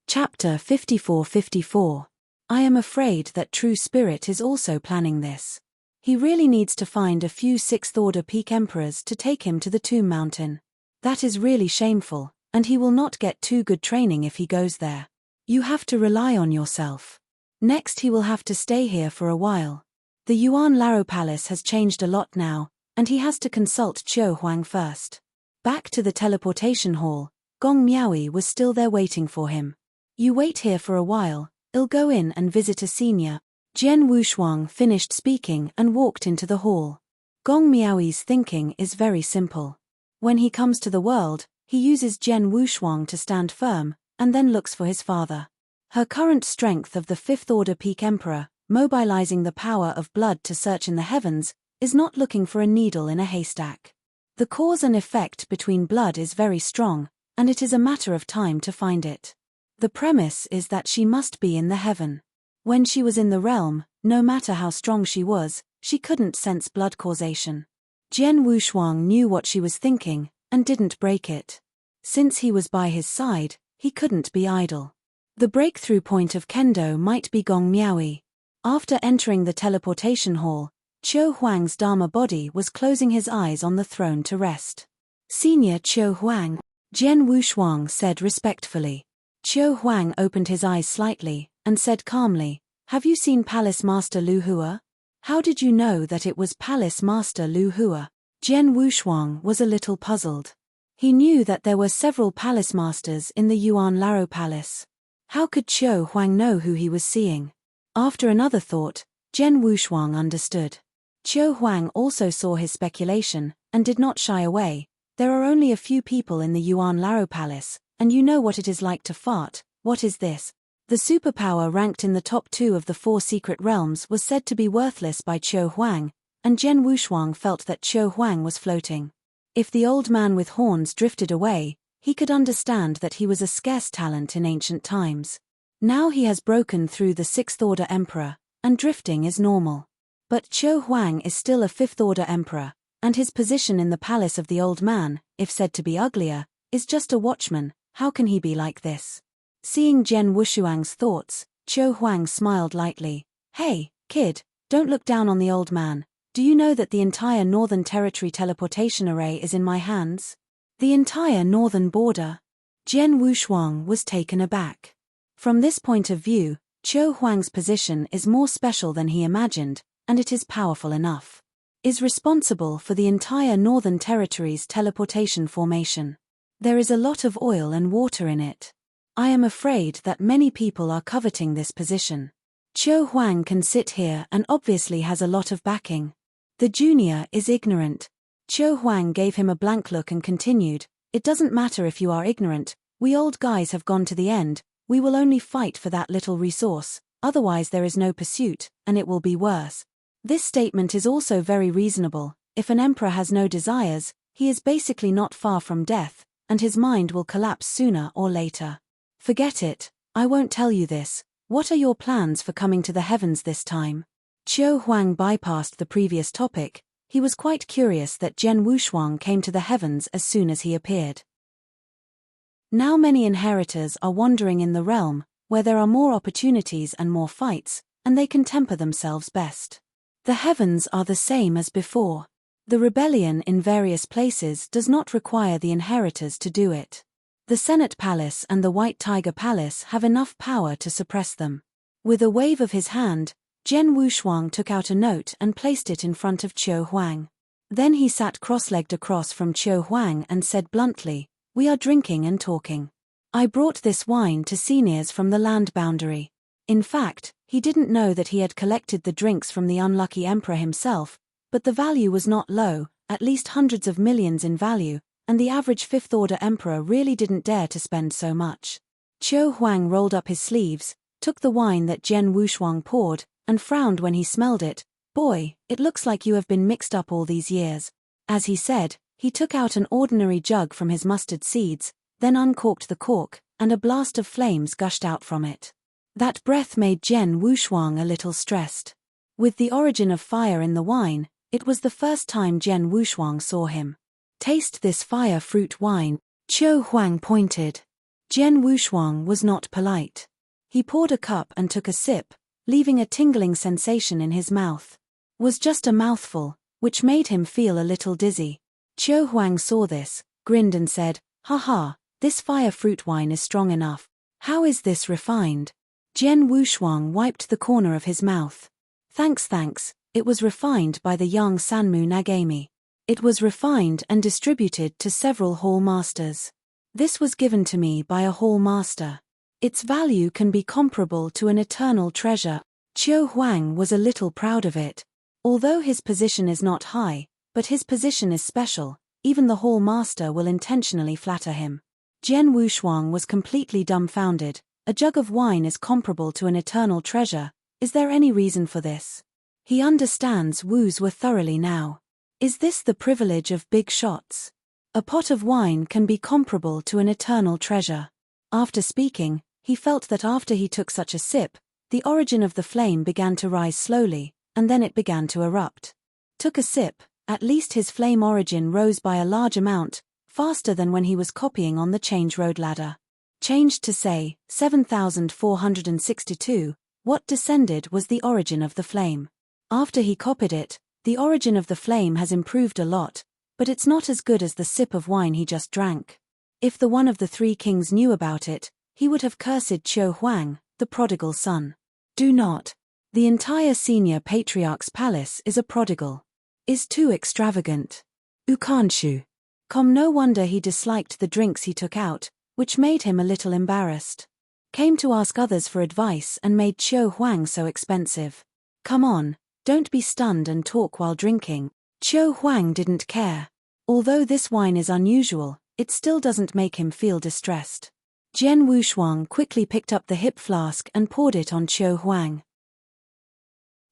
Chapter 54:54. I am afraid that True Spirit is also planning this. He really needs to find a few 6th Order Peak Emperors to take him to the Tomb Mountain. That is really shameful, and he will not get too good training if he goes there. You have to rely on yourself. Next he will have to stay here for a while. The Yuan Laro Palace has changed a lot now, and he has to consult Qiu Huang first. Back to the teleportation hall, Gong Miaoyi was still there waiting for him. You wait here for a while, I'll go in and visit a senior. Zhen Wushuang finished speaking and walked into the hall. Gong Miaoyi's thinking is very simple. When he comes to the world, he uses Zhen Wushuang to stand firm, and then looks for his father. Her current strength of the 5th Order Peak Emperor, mobilizing the power of blood to search in the heavens, is not looking for a needle in a haystack. The cause and effect between blood is very strong, and it is a matter of time to find it. The premise is that she must be in the heaven. When she was in the realm, no matter how strong she was, she couldn't sense blood causation. Zhen Wushuang knew what she was thinking, and didn't break it. Since he was by his side, he couldn't be idle. The breakthrough point of Kendo might be Gong Miaoyi. After entering the teleportation hall, Qiu Huang's Dharma body was closing his eyes on the throne to rest. Senior Qiu Huang, Zhen Wushuang said respectfully. Qiu Huang opened his eyes slightly, and said calmly, "Have you seen Palace Master Lu Hua? How did you know that it was Palace Master Lu Hua?" Zhen Wushuang was a little puzzled. He knew that there were several palace masters in the Yuan Laro Palace. How could Qiu Huang know who he was seeing? After another thought, Zhen Wushuang understood. Qiu Huang also saw his speculation, and did not shy away. There are only a few people in the Yuan Laro Palace, and you know what it is like to fart. What is this? The superpower ranked in the top 2 of the 4 secret realms was said to be worthless by Qiu Huang, and Zhen Wushuang felt that Qiu Huang was floating. If the old man with horns drifted away, he could understand that he was a scarce talent in ancient times. Now he has broken through the 6th Order Emperor, and drifting is normal. But Qiu Huang is still a 5th Order Emperor, and his position in the palace of the old man, if said to be uglier, is just a watchman. How can he be like this? Seeing Zhen Wushuang's thoughts, Qiu Huang smiled lightly. "Hey, kid, don't look down on the old man. Do you know that the entire Northern Territory teleportation array is in my hands? The entire northern border?" Zhen Wushuang was taken aback. From this point of view, Qiu Huang's position is more special than he imagined, and it is powerful enough. Is responsible for the entire Northern Territory's teleportation formation. There is a lot of oil and water in it. I am afraid that many people are coveting this position. Qiu Huang can sit here and obviously has a lot of backing. The junior is ignorant. Qiu Huang gave him a blank look and continued, "It doesn't matter if you are ignorant, we old guys have gone to the end, we will only fight for that little resource, otherwise there is no pursuit, and it will be worse." This statement is also very reasonable. If an emperor has no desires, he is basically not far from death, and his mind will collapse sooner or later. Forget it, I won't tell you this. What are your plans for coming to the heavens this time? Qiu Huang bypassed the previous topic. He was quite curious that Zhen Wushuang came to the heavens as soon as he appeared. Now many inheritors are wandering in the realm, where there are more opportunities and more fights, and they can temper themselves best. The heavens are the same as before. The rebellion in various places does not require the inheritors to do it. The Senate Palace and the White Tiger Palace have enough power to suppress them. With a wave of his hand, Jian Wushuang took out a note and placed it in front of Qiu Huang. Then he sat cross-legged across from Qiu Huang and said bluntly, "We are drinking and talking. I brought this wine to seniors from the land boundary." In fact, he didn't know that he had collected the drinks from the unlucky emperor himself, but the value was not low, at least hundreds of millions in value, and the average fifth-order emperor really didn't dare to spend so much. Qiu Huang rolled up his sleeves, took the wine that Jian Wushuang poured, and frowned when he smelled it. "Boy, it looks like you have been mixed up all these years." As he said, he took out an ordinary jug from his mustard seeds, then uncorked the cork, and a blast of flames gushed out from it. That breath made Jian Wushuang a little stressed. With the origin of fire in the wine, it was the first time Jian Wushuang saw him. "Taste this fire fruit wine," Qiu Huang pointed. Jian Wushuang was not polite. He poured a cup and took a sip, leaving a tingling sensation in his mouth. Was just a mouthful, which made him feel a little dizzy. Qiu Huang saw this, grinned and said, "Ha ha, this fire fruit wine is strong enough. How is this refined?" Jian Wushuang wiped the corner of his mouth. Thanks, it was refined by the young Sanmu Nagami. It was refined and distributed to several hall masters. This was given to me by a hall master. Its value can be comparable to an eternal treasure." Qiu Huang was a little proud of it. Although his position is not high, but his position is special, even the hall master will intentionally flatter him. Jian Wushuang was completely dumbfounded. A jug of wine is comparable to an eternal treasure. Is there any reason for this? He understands Wu's were thoroughly now. Is this the privilege of big shots? A pot of wine can be comparable to an eternal treasure. After speaking, he felt that after he took such a sip, the origin of the flame began to rise slowly, and then it began to erupt. Took a sip, at least his flame origin rose by a large amount, faster than when he was copying on the change road ladder. Changed to say, 7462, what descended was the origin of the flame. After he copied it, the origin of the flame has improved a lot, but it's not as good as the sip of wine he just drank. If the one of the three kings knew about it, he would have cursed Qiu Huang, the prodigal son. Do not. The entire senior patriarch's palace is a prodigal. Is too extravagant. Ukanshu. No wonder he disliked the drinks he took out, which made him a little embarrassed. Came to ask others for advice and made Qiu Huang so expensive. Come on, don't be stunned and talk while drinking. Qiu Huang didn't care. Although this wine is unusual, it still doesn't make him feel distressed. Jian Wushuang quickly picked up the hip flask and poured it on Qiu Huang.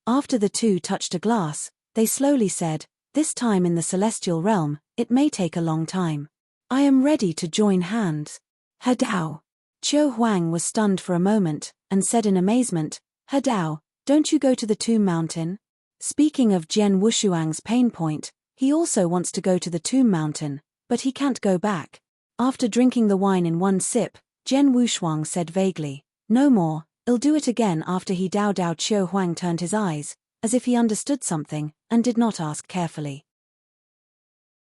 After the two touched a glass, they slowly said, "This time in the celestial realm, it may take a long time. I am ready to join hands." Hadao. Qiu Huang was stunned for a moment, and said in amazement, "Hadao, don't you go to the Tomb Mountain?" Speaking of Jian Wushuang's pain point, he also wants to go to the Tomb Mountain, but he can't go back. After drinking the wine in one sip, Jian Wushuang said vaguely, "No more, I'll do it again." After he Dao Qiu Huang turned his eyes, as if he understood something, and did not ask carefully.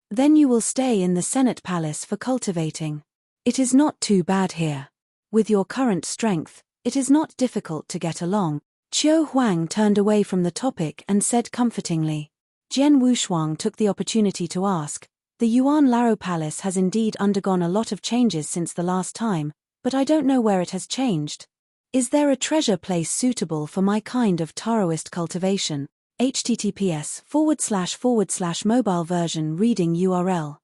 "Then you will stay in the Senate Palace for cultivating. It is not too bad here. With your current strength, it is not difficult to get along." Qiu Huang turned away from the topic and said comfortingly. Jian Wushuang took the opportunity to ask, "The Yuan Laro Palace has indeed undergone a lot of changes since the last time, but I don't know where it has changed. Is there a treasure place suitable for my kind of Taoist cultivation?" https://mobile version reading URL.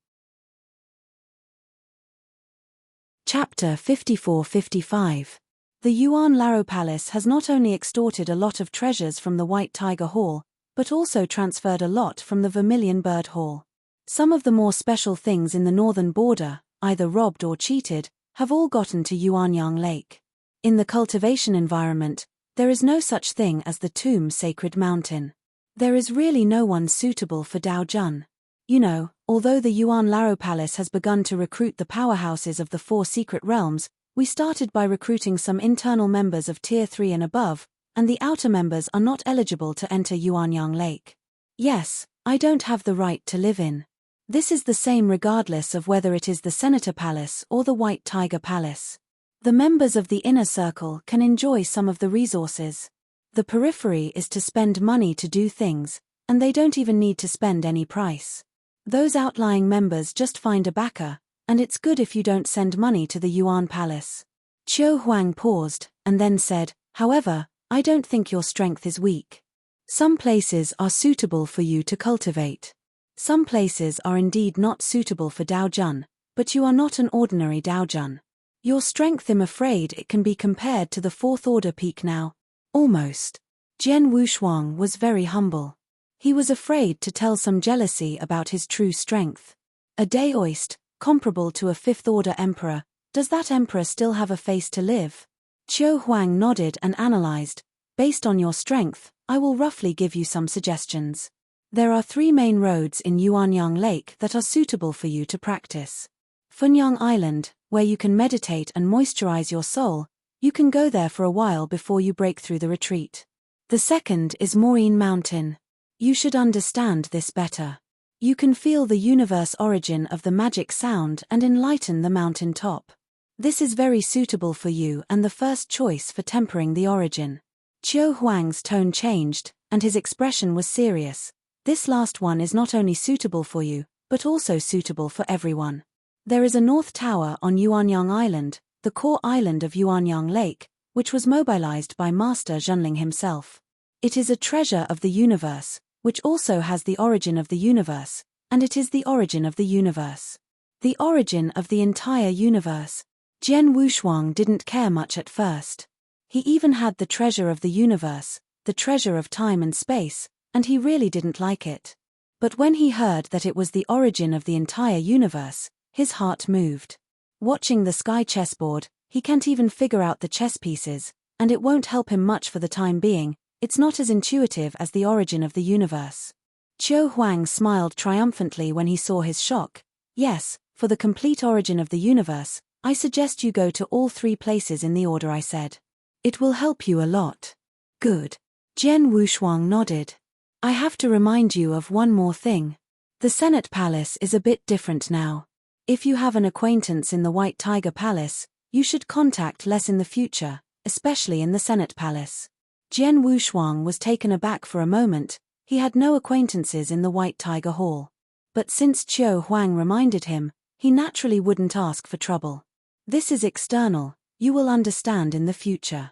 Chapter 54-55. The Yuan Laro Palace has not only extorted a lot of treasures from the White Tiger Hall, but also transferred a lot from the Vermilion Bird Hall. Some of the more special things in the northern border, either robbed or cheated, have all gotten to Yuanyang Lake. In the cultivation environment, there is no such thing as the Tomb Sacred Mountain. There is really no one suitable for Daojun. You know, although the Yuan Laro Palace has begun to recruit the powerhouses of the four secret realms, We started by recruiting some internal members of Tier 3 and above, and the outer members are not eligible to enter Yuanyang Lake. Yes, I don't have the right to live in. This is the same regardless of whether it is the Senator Palace or the White Tiger Palace. The members of the inner circle can enjoy some of the resources. The periphery is to spend money to do things, and they don't even need to spend any price. Those outlying members just find a backer, and it's good if you don't send money to the Yuan Palace. Qiu Huang paused, and then said, however, I don't think your strength is weak. Some places are suitable for you to cultivate. Some places are indeed not suitable for Daojun, but you are not an ordinary Daojun. Your strength, I'm afraid it can be compared to the fourth order peak now. Almost. Jian Wushuang was very humble. He was afraid to tell some jealousy about his true strength. A Daoist, comparable to a fifth order emperor, does that emperor still have a face to live? Qiu Huang nodded and analyzed. Based on your strength, I will roughly give you some suggestions. There are 3 main roads in Yuanyang Lake that are suitable for you to practice. Funyang Island, where you can meditate and moisturize your soul, you can go there for a while before you break through the retreat. The second is Maureen Mountain. You should understand this better. You can feel the universe origin of the magic sound and enlighten the mountain top. This is very suitable for you and the first choice for tempering the origin. Qiu Huang's tone changed, and his expression was serious. This last one is not only suitable for you, but also suitable for everyone. There is a north tower on Yuanyang Island, the core island of Yuanyang Lake, which was mobilized by Master Zhenling himself. It is a treasure of the universe, which also has the origin of the universe, and it is the origin of the universe. The origin of the entire universe. Jian Wushuang didn't care much at first. He even had the treasure of the universe, the treasure of time and space, and he really didn't like it. But when he heard that it was the origin of the entire universe, his heart moved. Watching the sky chessboard, he can't even figure out the chess pieces, and it won't help him much for the time being. It's not as intuitive as the origin of the universe. Qiu Huang smiled triumphantly when he saw his shock. Yes, for the complete origin of the universe, I suggest you go to all 3 places in the order I said. It will help you a lot. Good. Jian Wushuang nodded. I have to remind you of one more thing. The Senate Palace is a bit different now. If you have an acquaintance in the White Tiger Palace, you should contact less in the future, especially in the Senate Palace. Jian Wushuang was taken aback for a moment. He had no acquaintances in the White Tiger Hall. But since Qiu Huang reminded him, he naturally wouldn't ask for trouble. This is external, you will understand in the future.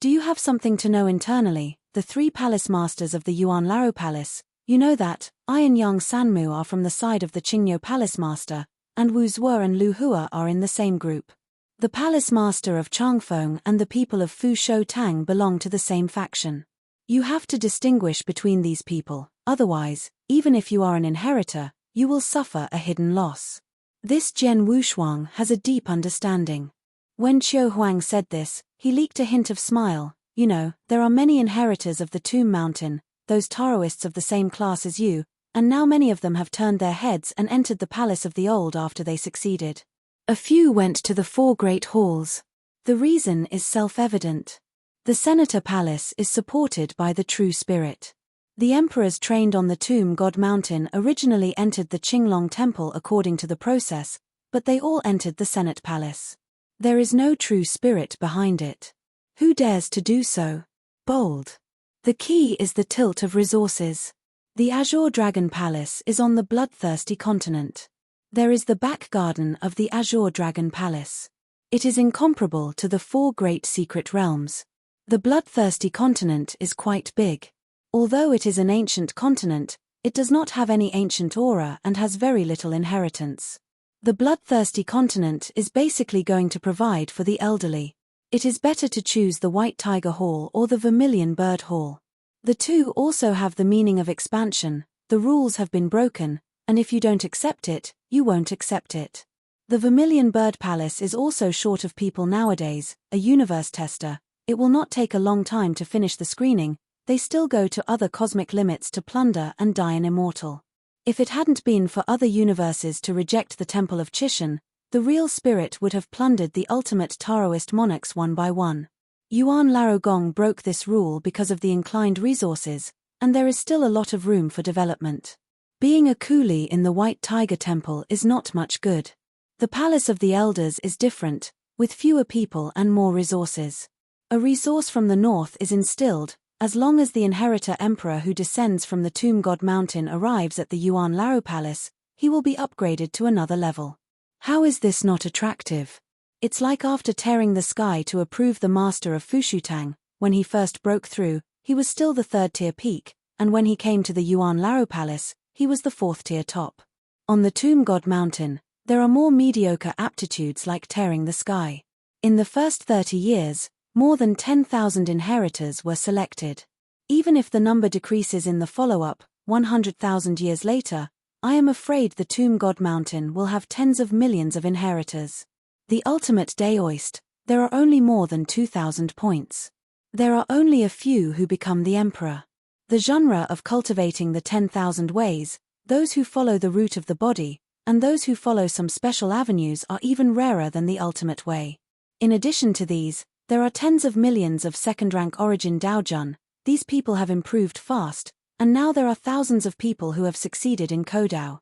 Do you have something to know internally? The 3 palace masters of the Yuan Laro Palace, you know that, I and Yang Sanmu are from the side of the Qingyo Palace Master, and Wu Zuo and Lu Hua are in the same group. The Palace Master of Changfeng and the people of Fu Shou Tang belong to the same faction. You have to distinguish between these people, otherwise, even if you are an inheritor, you will suffer a hidden loss. This Jian Wushuang has a deep understanding. When Qiu Huang said this, he leaked a hint of smile. You know, there are many inheritors of the Tomb Mountain, those Taoists of the same class as you, and now many of them have turned their heads and entered the Palace of the Old after they succeeded. A few went to the 4 great halls. The reason is self-evident. The Senator Palace is supported by the true spirit. The emperors trained on the Tomb God Mountain originally entered the Qinglong Temple according to the process, but they all entered the Senate Palace. There is no true spirit behind it. Who dares to do so? Bold. The key is the tilt of resources. The Azure Dragon Palace is on the bloodthirsty continent. There is the back garden of the Azure Dragon Palace. It is incomparable to the 4 great secret realms. The bloodthirsty continent is quite big. Although it is an ancient continent, it does not have any ancient aura and has very little inheritance. The bloodthirsty continent is basically going to provide for the elderly. It is better to choose the White Tiger Hall or the Vermilion Bird Hall. The 2 also have the meaning of expansion. The rules have been broken, and if you don't accept it, you won't accept it. The Vermilion Bird Palace is also short of people nowadays, a universe tester. It will not take a long time to finish the screening. They still go to other cosmic limits to plunder and die an immortal. If it hadn't been for other universes to reject the Temple of Chishan, The real spirit would have plundered the ultimate Taoist monarchs one by one. Yuan Larogong broke this rule because of the inclined resources, and there is still a lot of room for development. Being a coolie in the White Tiger Temple is not much good. The Palace of the Elders is different, with fewer people and more resources. A resource from the north is instilled. As long as the inheritor emperor who descends from the Tomb God Mountain arrives at the Yuan Laro Palace, he will be upgraded to another level. How is this not attractive? It's like after tearing the sky to approve the master of Fushutang, when he first broke through, he was still the third-tier peak, and when he came to the Yuan Laro Palace, he was the fourth-tier top. On the Tomb God Mountain, there are more mediocre aptitudes like tearing the sky. In the first 30 years, more than 10,000 inheritors were selected. Even if the number decreases in the follow-up, 100,000 years later, I am afraid the Tomb God Mountain will have tens of millions of inheritors. The ultimate Daoist, there are only more than 2,000 points. There are only a few who become the emperor. The genre of cultivating the 10,000 ways, those who follow the route of the body, and those who follow some special avenues are even rarer than the ultimate way. In addition to these, there are tens of millions of second-rank origin Daojun. These people have improved fast, and now there are thousands of people who have succeeded in Kodao.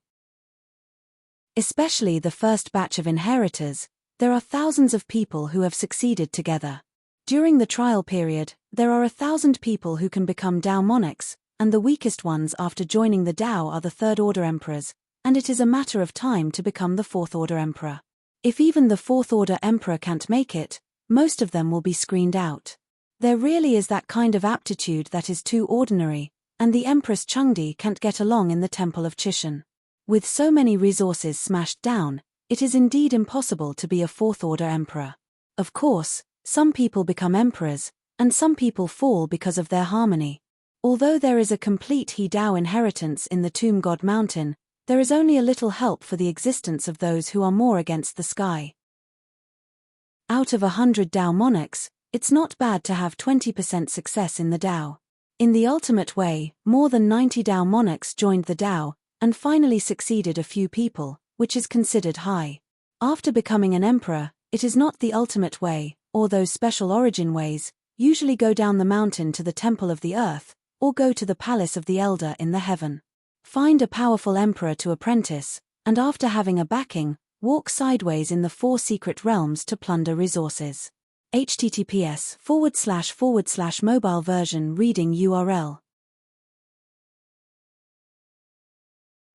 Especially the first batch of inheritors, there are thousands of people who have succeeded together. During the trial period, there are 1,000 people who can become Dao monarchs, and the weakest ones after joining the Dao are the third-order emperors, and it is a matter of time to become the fourth-order emperor. If even the fourth-order emperor can't make it, most of them will be screened out. There really is that kind of aptitude that is too ordinary, and the Empress Chengdi can't get along in the Temple of Chishan. With so many resources smashed down, it is indeed impossible to be a fourth-order emperor. Of course, some people become emperors, and some people fall because of their harmony. Although there is a complete He Dao inheritance in the Tomb God Mountain, there is only a little help for the existence of those who are more against the sky. Out of 100 Dao monarchs, it's not bad to have 20% success in the Dao. In the ultimate way, more than 90 Dao monarchs joined the Dao, and finally succeeded a few people, which is considered high. After becoming an emperor, it is not the ultimate way, or those special origin ways, usually go down the mountain to the Temple of the Earth, or go to the Palace of the Elder in the heaven. Find a powerful emperor to apprentice, and after having a backing, walk sideways in the 4 secret realms to plunder resources. https://mobile version reading URL.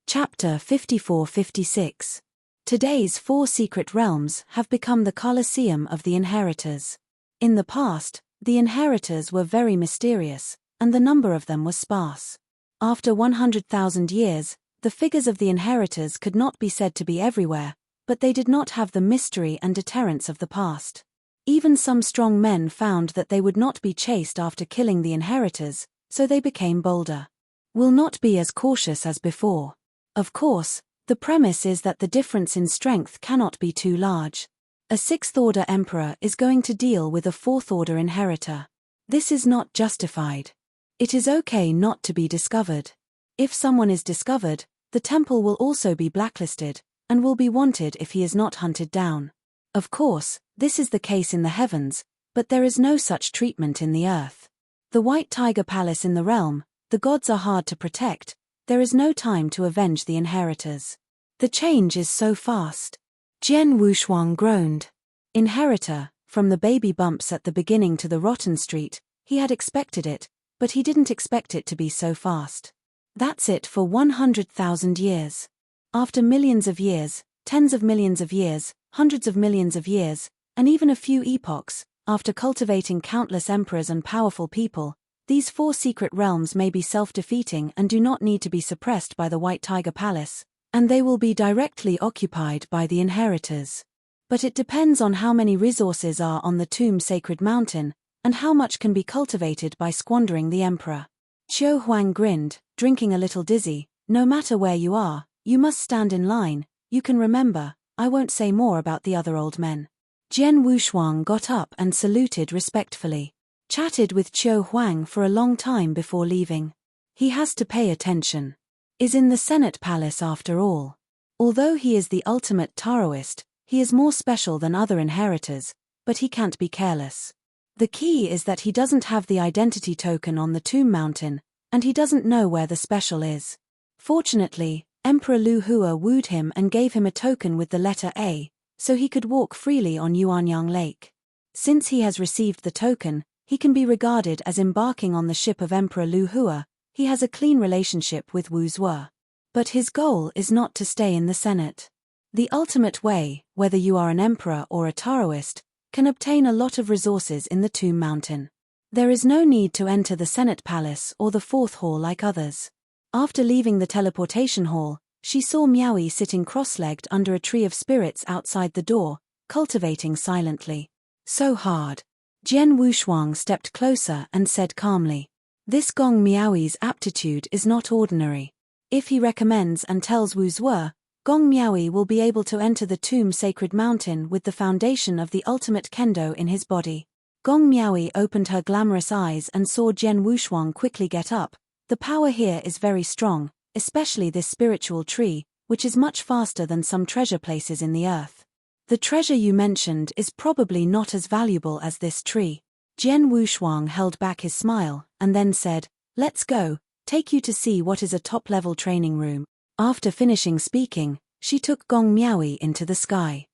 Chapter 54-56. Today's 4 secret realms have become the Colosseum of the inheritors. In the past, the inheritors were very mysterious, and the number of them was sparse. After 100,000 years, the figures of the inheritors could not be said to be everywhere, but they did not have the mystery and deterrence of the past. Even some strong men found that they would not be chased after killing the inheritors, so they became bolder. Will not be as cautious as before. Of course, the premise is that the difference in strength cannot be too large. A 6th-order emperor is going to deal with a 4th-order inheritor. This is not justified. It is okay not to be discovered. If someone is discovered, the temple will also be blacklisted, and will be wanted if he is not hunted down. Of course, this is the case in the heavens, but there is no such treatment in the earth. The White Tiger Palace in the realm, the gods are hard to protect, there is no time to avenge the inheritors. The change is so fast. Jian Wushuang groaned. Inheritor, from the baby bumps at the beginning to the rotten street, he had expected it, but he didn't expect it to be so fast. That's it for 100,000 years. After millions of years, tens of millions of years, hundreds of millions of years, and even a few epochs, after cultivating countless emperors and powerful people, these 4 secret realms may be self-defeating and do not need to be suppressed by the White Tiger Palace, and they will be directly occupied by the inheritors. But it depends on how many resources are on the Tomb Sacred Mountain, and how much can be cultivated by squandering the emperor. Qiu Huang grinned, drinking a little dizzy. No matter where you are, you must stand in line. You can remember, I won't say more about the other old men. Jian Wushuang got up and saluted respectfully. Chatted with Qiu Huang for a long time before leaving. He has to pay attention. Is in the Senate Palace after all. Although he is the ultimate Taoist, He is more special than other inheritors, but he can't be careless. The key is that he doesn't have the identity token on the tomb mountain, and he doesn't know where the special is. Fortunately, Emperor Lu Hua wooed him and gave him a token with the letter A, so he could walk freely on Yuanyang Lake. Since he has received the token, he can be regarded as embarking on the ship of Emperor Lu Hua. He has a clean relationship with Wu Zhuo. But his goal is not to stay in the Senate. The ultimate way, whether you are an emperor or a Taoist, can obtain a lot of resources in the Tomb Mountain. There is no need to enter the Senate Palace or the Fourth Hall like others. After leaving the teleportation hall, she saw Miaoyi sitting cross-legged under a tree of spirits outside the door, cultivating silently. So hard. Jian Wushuang stepped closer and said calmly, "This Gong Miaoyi's aptitude is not ordinary. If he recommends and tells Wu Zhuo, Gong Miaoyi will be able to enter the tomb sacred mountain with the foundation of the ultimate kendo in his body." Gong Miaoyi opened her glamorous eyes and saw Jian Wushuang quickly get up. The power here is very strong, especially this spiritual tree, which is much faster than some treasure places in the earth. The treasure you mentioned is probably not as valuable as this tree. Jian Wushuang held back his smile, and then said, "Let's go, take you to see what is a top-level training room." After finishing speaking, she took Gong Miaoyi into the sky.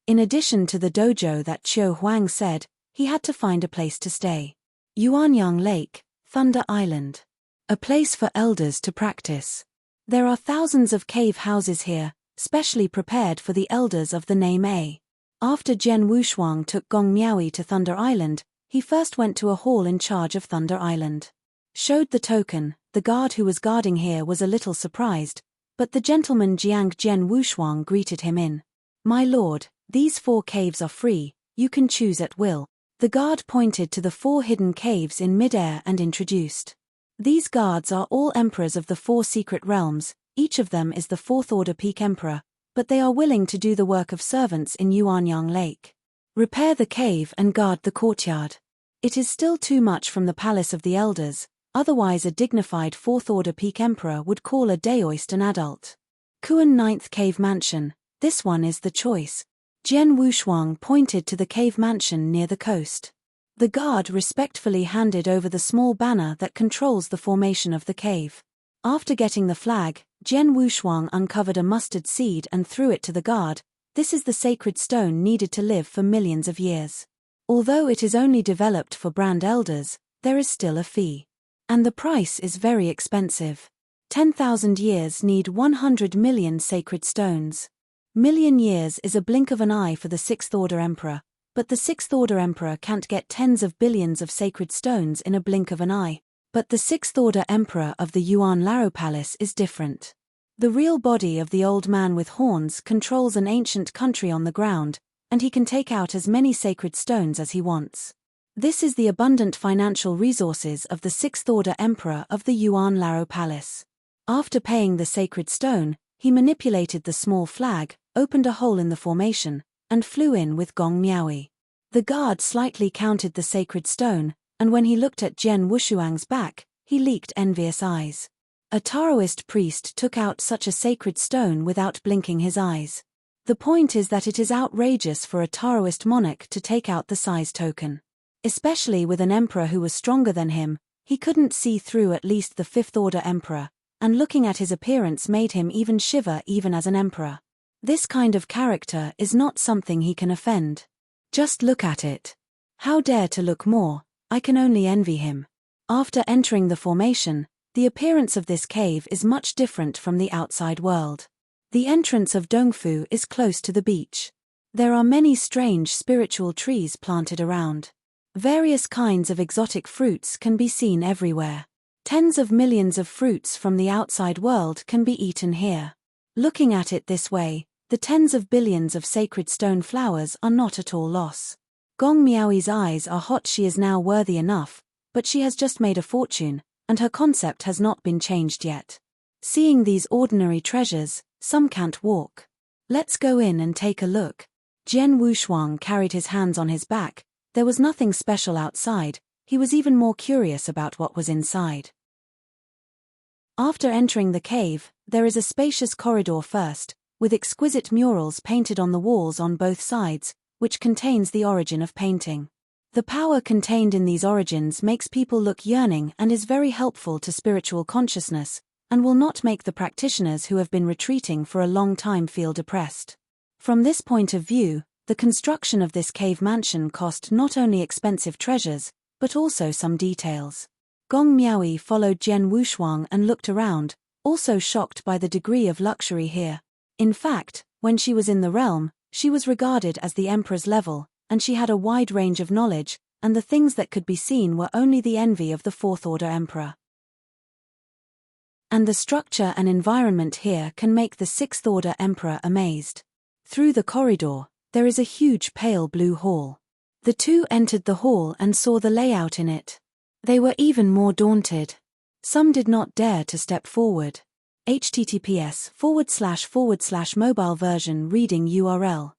In addition to the dojo that Qiu Huang said, he had to find a place to stay. Yuanyang Lake, Thunder Island. A place for elders to practice. There are thousands of cave houses here, specially prepared for the elders of the name A. After Jian Wushuang took Gong Miaoyi to Thunder Island, he first went to a hall in charge of Thunder Island. Showed the token. The guard who was guarding here was a little surprised, but the gentleman Jiang Jian Wushuang greeted him in. "My lord, these 4 caves are free, you can choose at will." The guard pointed to the 4 hidden caves in midair and introduced. These guards are all emperors of the 4 secret realms, each of them is the 4th order peak emperor, but they are willing to do the work of servants in Yuanyang Lake. Repair the cave and guard the courtyard. It is still too much from the palace of the elders, otherwise a dignified 4th order peak emperor would call a daoist an adult. Kuan 9th Cave Mansion, this one is the choice. Jian Wushuang pointed to the cave mansion near the coast. The guard respectfully handed over the small banner that controls the formation of the cave. After getting the flag, Jian Wushuang uncovered a mustard seed and threw it to the guard. This is the sacred stone needed to live for millions of years. Although it is only developed for brand elders, there is still a fee. And the price is very expensive. 10,000 years need 100 million sacred stones. Million years is a blink of an eye for the 6th Order Emperor, but the 6th Order Emperor can't get tens of billions of sacred stones in a blink of an eye. But the 6th Order Emperor of the Yuan Laro Palace is different. The real body of the old man with horns controls an ancient country on the ground, and he can take out as many sacred stones as he wants. This is the abundant financial resources of the 6th Order Emperor of the Yuan Laro Palace. After paying the sacred stone, he manipulated the small flag, opened a hole in the formation, and flew in with Gong Miaoyi. The guard slightly counted the sacred stone, and when he looked at Jian Wushuang's back, he leaked envious eyes. A Taoist priest took out such a sacred stone without blinking his eyes. The point is that it is outrageous for a Taoist monarch to take out the size token. Especially with an emperor who was stronger than him, he couldn't see through at least the 5th Order Emperor, and looking at his appearance made him even shiver even as an emperor. This kind of character is not something he can offend. Just look at it. How dare to look more, I can only envy him. After entering the formation, the appearance of this cave is much different from the outside world. The entrance of Dongfu is close to the beach. There are many strange spiritual trees planted around. Various kinds of exotic fruits can be seen everywhere. Tens of millions of fruits from the outside world can be eaten here. Looking at it this way, the tens of billions of sacred stone flowers are not at all loss. Gong Miaoyi's eyes are hot. She is now worthy enough, but she has just made a fortune, and her concept has not been changed yet. Seeing these ordinary treasures, some can't walk. Let's go in and take a look. Jian Wushuang carried his hands on his back. There was nothing special outside, he was even more curious about what was inside. After entering the cave, there is a spacious corridor first, with exquisite murals painted on the walls on both sides, which contains the origin of painting. The power contained in these origins makes people look yearning and is very helpful to spiritual consciousness, and will not make the practitioners who have been retreating for a long time feel depressed. From this point of view, the construction of this cave mansion cost not only expensive treasures, but also some details. Gong Miaoyi followed Jian Wushuang and looked around, also shocked by the degree of luxury here. In fact, when she was in the realm, she was regarded as the emperor's level, and she had a wide range of knowledge, and the things that could be seen were only the envy of the fourth-order emperor. And the structure and environment here can make the sixth-order emperor amazed. Through the corridor, there is a huge pale blue hall. The two entered the hall and saw the layout in it. They were even more daunted. Some did not dare to step forward. https://mobile version reading URL.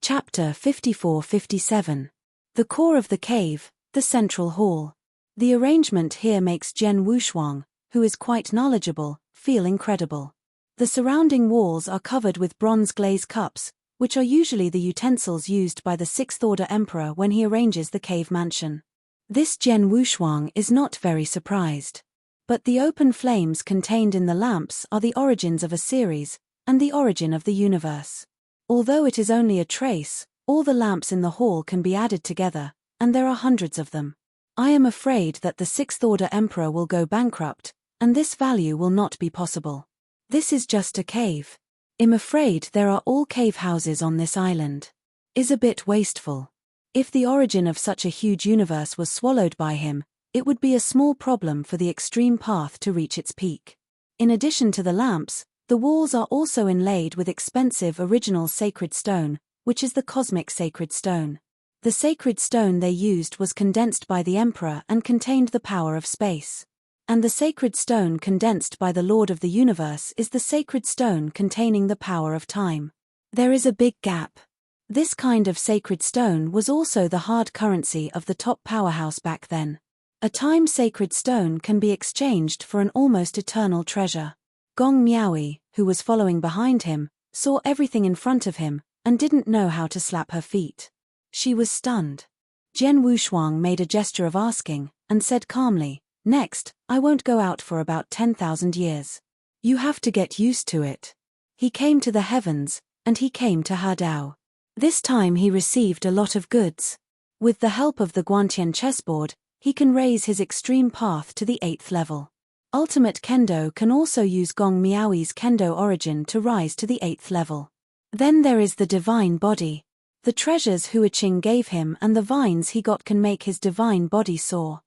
Chapter 54-57. The core of the cave, the central hall. The arrangement here makes Jian Wushuang, who is quite knowledgeable, feel incredible. The surrounding walls are covered with bronze glaze cups, which are usually the utensils used by the sixth-order emperor when he arranges the cave mansion. This Jian Wushuang is not very surprised. But the open flames contained in the lamps are the origins of a series, and the origin of the universe. Although it is only a trace, all the lamps in the hall can be added together, and there are hundreds of them. I am afraid that the sixth-order emperor will go bankrupt, and this value will not be possible. This is just a cave. I'm afraid there are all cave houses on this island. Is a bit wasteful. If the origin of such a huge universe was swallowed by him, it would be a small problem for the extreme path to reach its peak. In addition to the lamps, the walls are also inlaid with expensive original sacred stone, which is the cosmic sacred stone. The sacred stone they used was condensed by the emperor and contained the power of space. And the sacred stone condensed by the Lord of the Universe is the sacred stone containing the power of time. There is a big gap. This kind of sacred stone was also the hard currency of the top powerhouse back then. A time sacred stone can be exchanged for an almost eternal treasure. Gong Miaoyi, who was following behind him, saw everything in front of him, and didn't know how to slap her feet. She was stunned. Jian Wushuang made a gesture of asking, and said calmly, "Next, I won't go out for about 10,000 years. You have to get used to it." He came to the heavens, and he came to Hadao. This time he received a lot of goods. With the help of the Guantian chessboard, he can raise his extreme path to the 8th level. Ultimate Kendo can also use Gong Miaoyi's Kendo origin to rise to the 8th level. Then there is the divine body. The treasures Huiqing gave him and the vines he got can make his divine body soar.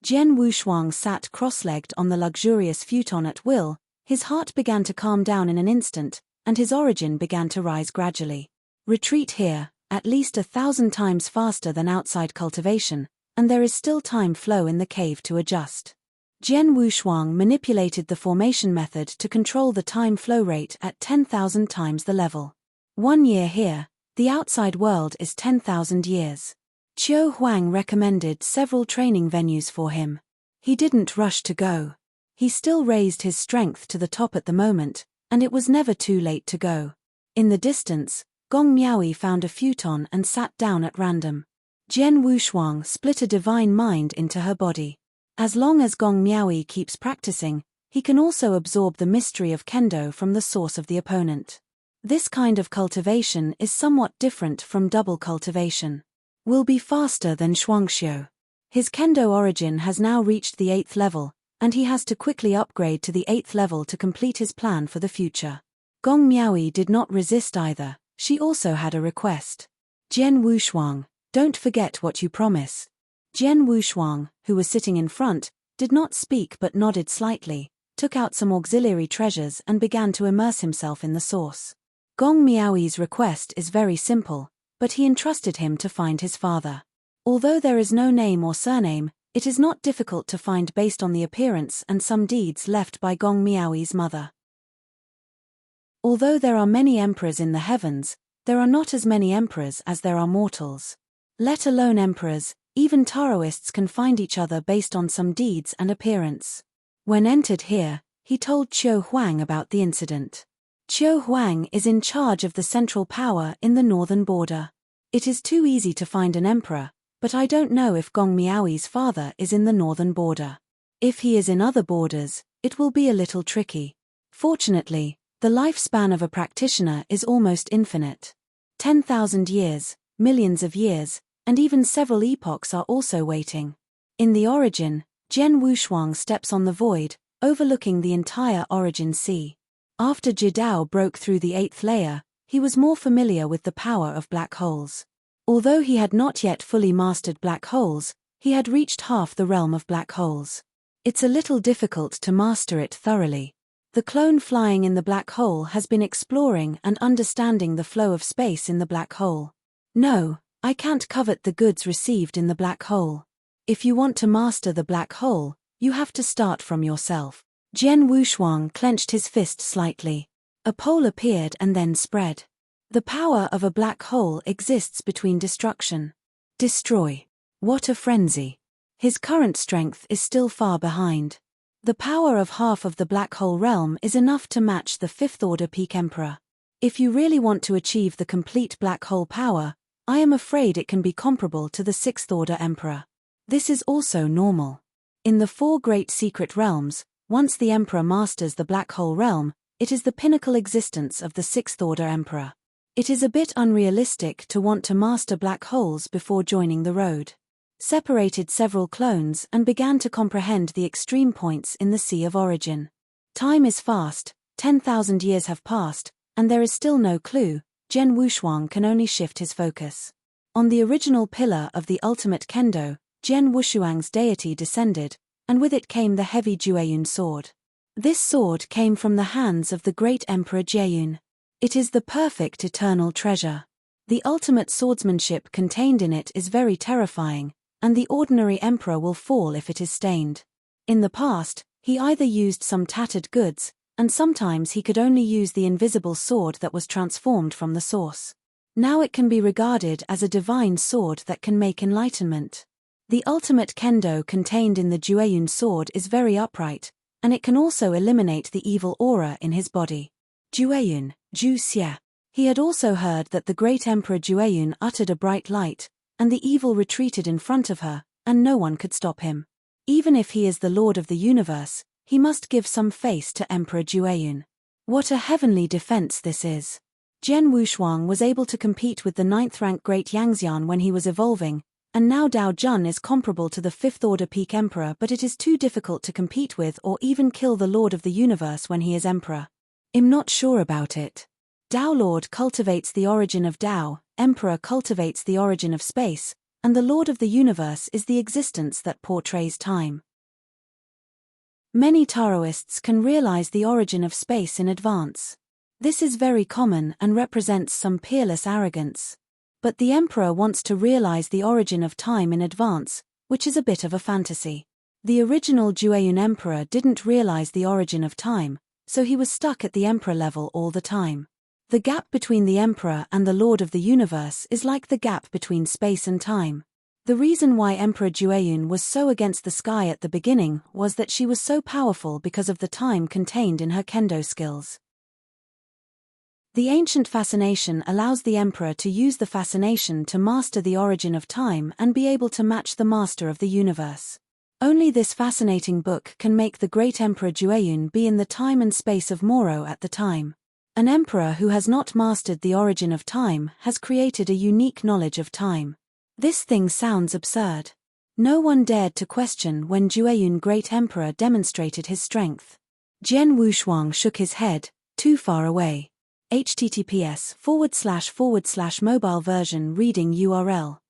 Jian Wushuang sat cross-legged on the luxurious futon at will, his heart began to calm down in an instant, and his origin began to rise gradually. Retreat here, at least 1,000 times faster than outside cultivation, and there is still time flow in the cave to adjust. Jian Wushuang manipulated the formation method to control the time flow rate at 10,000 times the level. 1 year here, the outside world is 10,000 years. Qiu Huang recommended several training venues for him. He didn't rush to go. He still raised his strength to the top at the moment, and it was never too late to go. In the distance, Gong Miaoyi found a futon and sat down at random. Jian Wushuang split a divine mind into her body. As long as Gong Miaoyi keeps practicing, he can also absorb the mystery of Kendo from the source of the opponent. This kind of cultivation is somewhat different from double cultivation. Will be faster than Shuangxiu. His Kendo origin has now reached the 8th level, and he has to quickly upgrade to the 8th level to complete his plan for the future. Gong Miaoyi did not resist either, she also had a request. Jian Wushuang, don't forget what you promise. Jian Wushuang, who was sitting in front, did not speak but nodded slightly, took out some auxiliary treasures and began to immerse himself in the source. Gong Miaoyi's request is very simple, but he entrusted him to find his father. Although there is no name or surname, it is not difficult to find based on the appearance and some deeds left by Gong Miaoyi's mother. Although there are many emperors in the heavens, there are not as many emperors as there are mortals. Let alone emperors, even Taoists can find each other based on some deeds and appearance. When entered here, he told Qiu Huang about the incident. Qiu Huang is in charge of the central power in the northern border. It is too easy to find an emperor, but I don't know if Gong Miaoi's father is in the northern border. If he is in other borders, it will be a little tricky. Fortunately, the lifespan of a practitioner is almost infinite. 10,000 years, millions of years, and even several epochs are also waiting. In the origin, Jian Wushuang steps on the void, overlooking the entire origin sea. After Jidao broke through the 8th layer, he was more familiar with the power of black holes. Although he had not yet fully mastered black holes, he had reached half the realm of black holes. It's a little difficult to master it thoroughly. The clone flying in the black hole has been exploring and understanding the flow of space in the black hole. No, I can't covet the goods received in the black hole. If you want to master the black hole, you have to start from yourself. Jian Wushuang clenched his fist slightly. A pole appeared and then spread. The power of a black hole exists between destruction. Destroy. What a frenzy. His current strength is still far behind. The power of half of the black hole realm is enough to match the 5th order peak emperor. If you really want to achieve the complete black hole power, I am afraid it can be comparable to the 6th order emperor. This is also normal. In the 4 great secret realms, once the emperor masters the black hole realm, it is the pinnacle existence of the 6th order emperor. It is a bit unrealistic to want to master black holes before joining the road. Separated several clones and began to comprehend the extreme points in the Sea of Origin. Time is fast, 10,000 years have passed, and there is still no clue. Jian Wushuang can only shift his focus. On the original pillar of the ultimate kendo, Jian Wushuang's deity descended, and with it came the heavy Jueyun sword. This sword came from the hands of the great Emperor Jieyun. It is the perfect eternal treasure. The ultimate swordsmanship contained in it is very terrifying, and the ordinary emperor will fall if it is stained. In the past, he either used some tattered goods, and sometimes he could only use the invisible sword that was transformed from the source. Now it can be regarded as a divine sword that can make enlightenment. The ultimate kendo contained in the Jueyun sword is very upright, and it can also eliminate the evil aura in his body. Jueyun, Ju Xie. He had also heard that the great Emperor Jueyun uttered a bright light, and the evil retreated in front of her, and no one could stop him. Even if he is the Lord of the universe, he must give some face to Emperor Jueyun. What a heavenly defense this is. Jian Wushuang was able to compete with the 9th rank Great Yangxian when he was evolving, and now Dao Jun is comparable to the 5th order peak emperor, but it is too difficult to compete with or even kill the Lord of the universe when he is emperor. I'm not sure about it. Dao Lord cultivates the origin of Dao, Emperor cultivates the origin of space, and the Lord of the universe is the existence that portrays time. Many Taoists can realize the origin of space in advance. This is very common and represents some peerless arrogance. But the Emperor wants to realize the origin of time in advance, which is a bit of a fantasy. The original Jueyun Emperor didn't realize the origin of time, so he was stuck at the Emperor level all the time. The gap between the Emperor and the Lord of the universe is like the gap between space and time. The reason why Emperor Jueyun was so against the sky at the beginning was that she was so powerful because of the time contained in her kendo skills. The ancient fascination allows the Emperor to use the fascination to master the origin of time and be able to match the master of the universe. Only this fascinating book can make the great Emperor Jueyun be in the time and space of Moro at the time. An emperor who has not mastered the origin of time has created a unique knowledge of time. This thing sounds absurd. No one dared to question when Jueyun Great Emperor demonstrated his strength. Jian Wushuang shook his head, too far away. https://mobile version reading URL.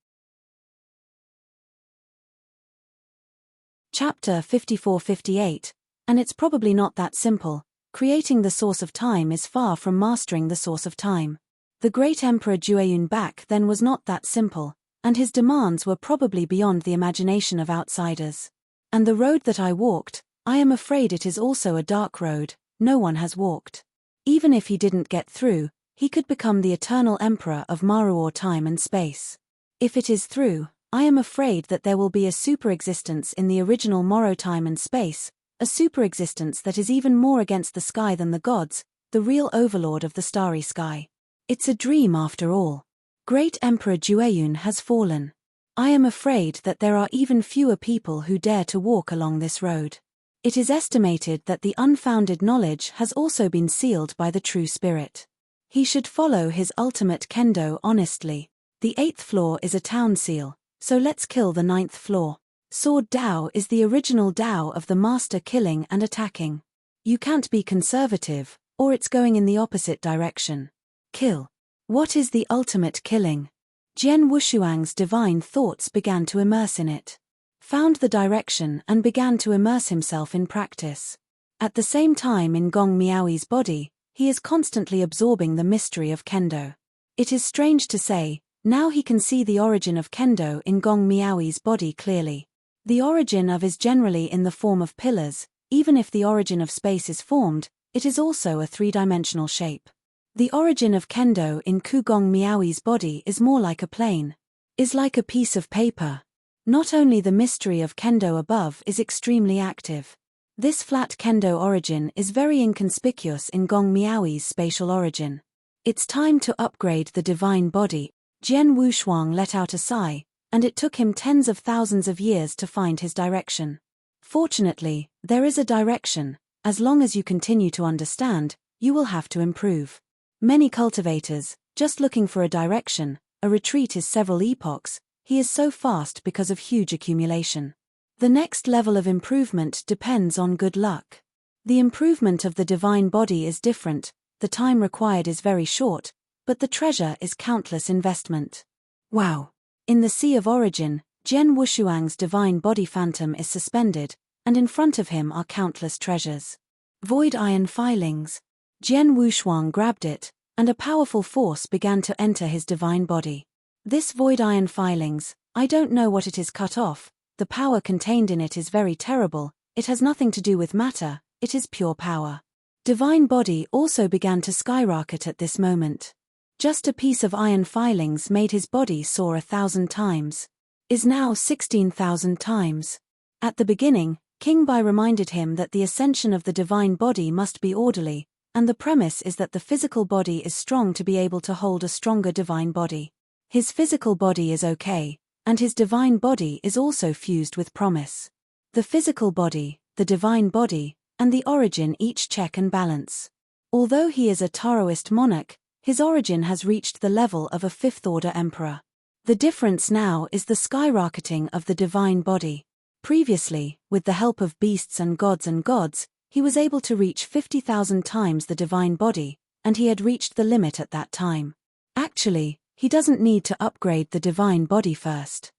Chapter 54-58, and it's probably not that simple. Creating the source of time is far from mastering the source of time. The great Emperor Jueyun back then was not that simple, and his demands were probably beyond the imagination of outsiders. And the road that I walked, I am afraid it is also a dark road, no one has walked. Even if he didn't get through, he could become the eternal emperor of Maruor time and space. If it is through, I am afraid that there will be a super-existence in the original Moro time and space, a super-existence that is even more against the sky than the gods, the real overlord of the starry sky. It's a dream after all. Great Emperor Jueyun has fallen. I am afraid that there are even fewer people who dare to walk along this road. It is estimated that the unfounded knowledge has also been sealed by the true spirit. He should follow his ultimate kendo honestly. The 8th floor is a town seal, so let's kill the 9th floor. Sword Dao is the original Dao of the master killing and attacking. You can't be conservative, or it's going in the opposite direction. Kill. What is the ultimate killing? Jian Wushuang's divine thoughts began to immerse in it. Found the direction and began to immerse himself in practice. At the same time in Gong Miaoi's body, he is constantly absorbing the mystery of kendo. It is strange to say, now he can see the origin of kendo in Gong Miaoi's body clearly. The origin of is generally in the form of pillars. Even if the origin of space is formed, it is also a three-dimensional shape. The origin of kendo in Gong Miaoi's body is more like a plane. Is like a piece of paper. Not only the mystery of kendo above is extremely active. This flat kendo origin is very inconspicuous in Gong Miaoi's spatial origin. It's time to upgrade the divine body. Jian Wushuang let out a sigh, and it took him tens of thousands of years to find his direction. Fortunately, there is a direction. As long as you continue to understand, you will have to improve. Many cultivators, just looking for a direction, a retreat is several epochs. He is so fast because of huge accumulation. The next level of improvement depends on good luck. The improvement of the divine body is different, the time required is very short, but the treasure is countless investment. Wow! In the Sea of Origin, Jian Wushuang's divine body phantom is suspended, and in front of him are countless treasures. Void iron filings. Jian Wushuang grabbed it, and a powerful force began to enter his divine body. This void iron filings, I don't know what it is cut off, the power contained in it is very terrible, it has nothing to do with matter, it is pure power. Divine body also began to skyrocket at this moment. Just a piece of iron filings made his body soar 1,000 times. Is now 16,000 times. At the beginning, King Bai reminded him that the ascension of the divine body must be orderly, and the premise is that the physical body is strong to be able to hold a stronger divine body. His physical body is okay, and his divine body is also fused with promise. The physical body, the divine body, and the origin each check and balance. Although he is a Taoist monarch, his origin has reached the level of a fifth-order emperor. The difference now is the skyrocketing of the divine body. Previously, with the help of beasts and gods, he was able to reach 50,000 times the divine body, and he had reached the limit at that time. Actually, he doesn't need to upgrade the divine body first.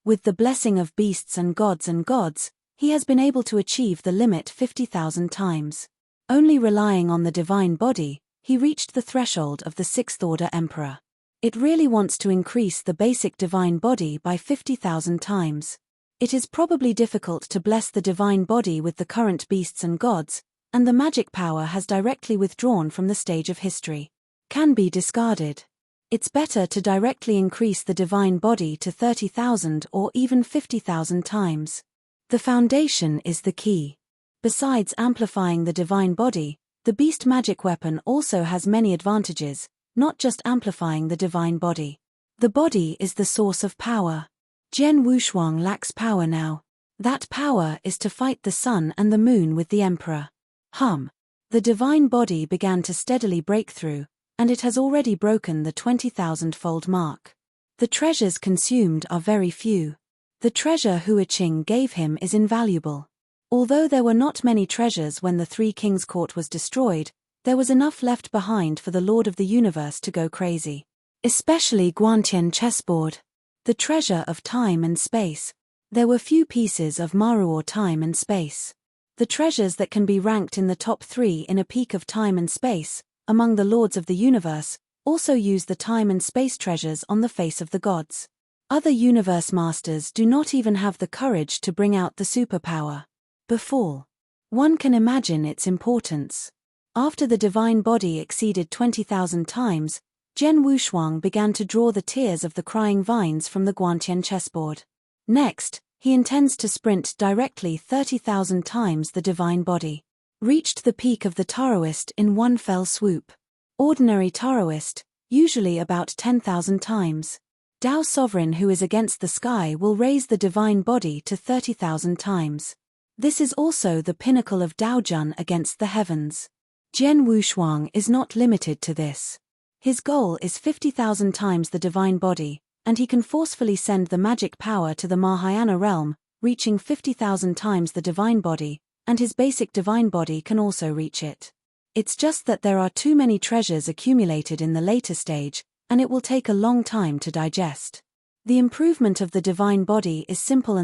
With the blessing of beasts and gods, he has been able to achieve the limit 50,000 times. Only relying on the divine body, he reached the threshold of the sixth-order emperor. It really wants to increase the basic divine body by 50,000 times. It is probably difficult to bless the divine body with the current beasts and gods, and the magic power has directly withdrawn from the stage of history. Can be discarded. It's better to directly increase the divine body to 30,000 or even 50,000 times. The foundation is the key. Besides amplifying the divine body, the beast magic weapon also has many advantages, not just amplifying the divine body. The body is the source of power. Jian Wushuang lacks power now. That power is to fight the sun and the moon with the emperor. The divine body began to steadily break through, and it has already broken the 20,000-fold mark. The treasures consumed are very few. The treasure Hua Qing gave him is invaluable. Although there were not many treasures when the Three Kings Court was destroyed, there was enough left behind for the Lord of the Universe to go crazy. Especially Guantian chessboard. The treasure of time and space. There were few pieces of Maruo time and space. The treasures that can be ranked in the top 3 in a peak of time and space, among the lords of the universe, also use the time and space treasures on the face of the gods. Other universe masters do not even have the courage to bring out the superpower. Before. One can imagine its importance. After the divine body exceeded 20,000 times, Jian Wushuang began to draw the tears of the crying vines from the Guantian chessboard. Next, He intends to sprint directly 30,000 times the divine body. Reached the peak of the Taoist in one fell swoop. Ordinary Taoist, usually about 10,000 times. Tao sovereign who is against the sky will raise the divine body to 30,000 times. This is also the pinnacle of Daojun against the heavens. Jian Wushuang is not limited to this. His goal is 50,000 times the divine body, and he can forcefully send the magic power to the Mahayana realm, reaching 50,000 times the divine body, and his basic divine body can also reach it. It's just that there are too many treasures accumulated in the later stage, and it will take a long time to digest. The improvement of the divine body is simple,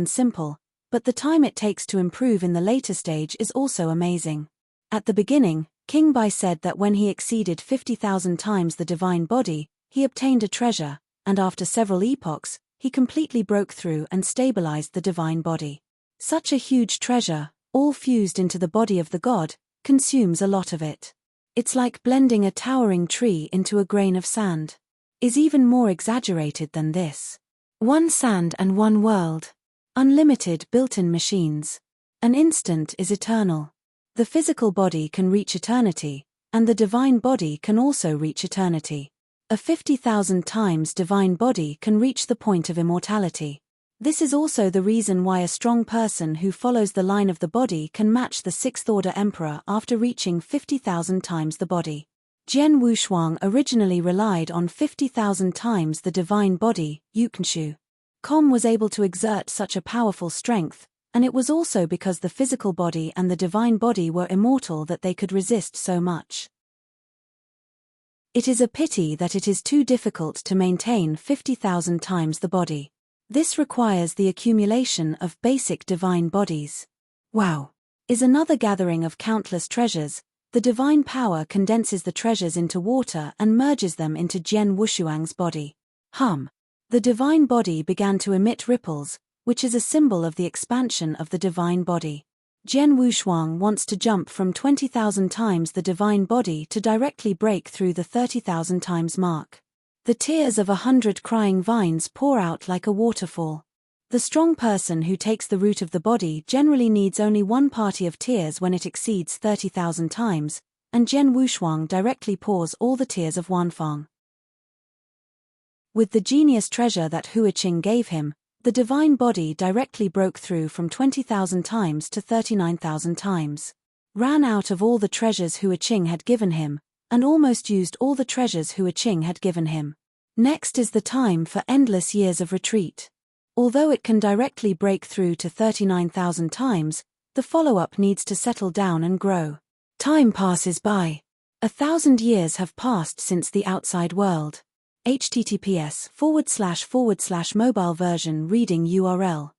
but the time it takes to improve in the later stage is also amazing. At the beginning, King Bai said that when he exceeded 50,000 times the divine body, he obtained a treasure, and after several epochs, he completely broke through and stabilized the divine body. Such a huge treasure, all fused into the body of the god, consumes a lot of it. It's like blending a towering tree into a grain of sand. Is even more exaggerated than this. One sand and one world. Unlimited built-in machines. An instant is eternal. The physical body can reach eternity, and the divine body can also reach eternity. A 50,000 times divine body can reach the point of immortality. This is also the reason why a strong person who follows the line of the body can match the sixth-order emperor after reaching 50,000 times the body. Jian Wushuang originally relied on 50,000 times the divine body, Yuqunshu. Com was able to exert such a powerful strength, and it was also because the physical body and the divine body were immortal that they could resist so much. It is a pity that it is too difficult to maintain 50,000 times the body. This requires the accumulation of basic divine bodies. Wow! Is another gathering of countless treasures. The divine power condenses the treasures into water and merges them into Jian Wushuang's body. The divine body began to emit ripples, which is a symbol of the expansion of the divine body. Jian Wushuang wants to jump from 20,000 times the divine body to directly break through the 30,000 times mark. The tears of 100 crying vines pour out like a waterfall. The strong person who takes the root of the body generally needs only one party of tears when it exceeds 30,000 times, and Jian Wushuang directly pours all the tears of Wanfang. With the genius treasure that Huiqing gave him, the divine body directly broke through from 20,000 times to 39,000 times. Ran out of all the treasures Huiqing had given him, and almost used all the treasures Huiqing had given him. Next is the time for endless years of retreat. Although it can directly break through to 39,000 times, the follow-up needs to settle down and grow. Time passes by. 1,000 years have passed since the outside world. https://mobile version reading URL.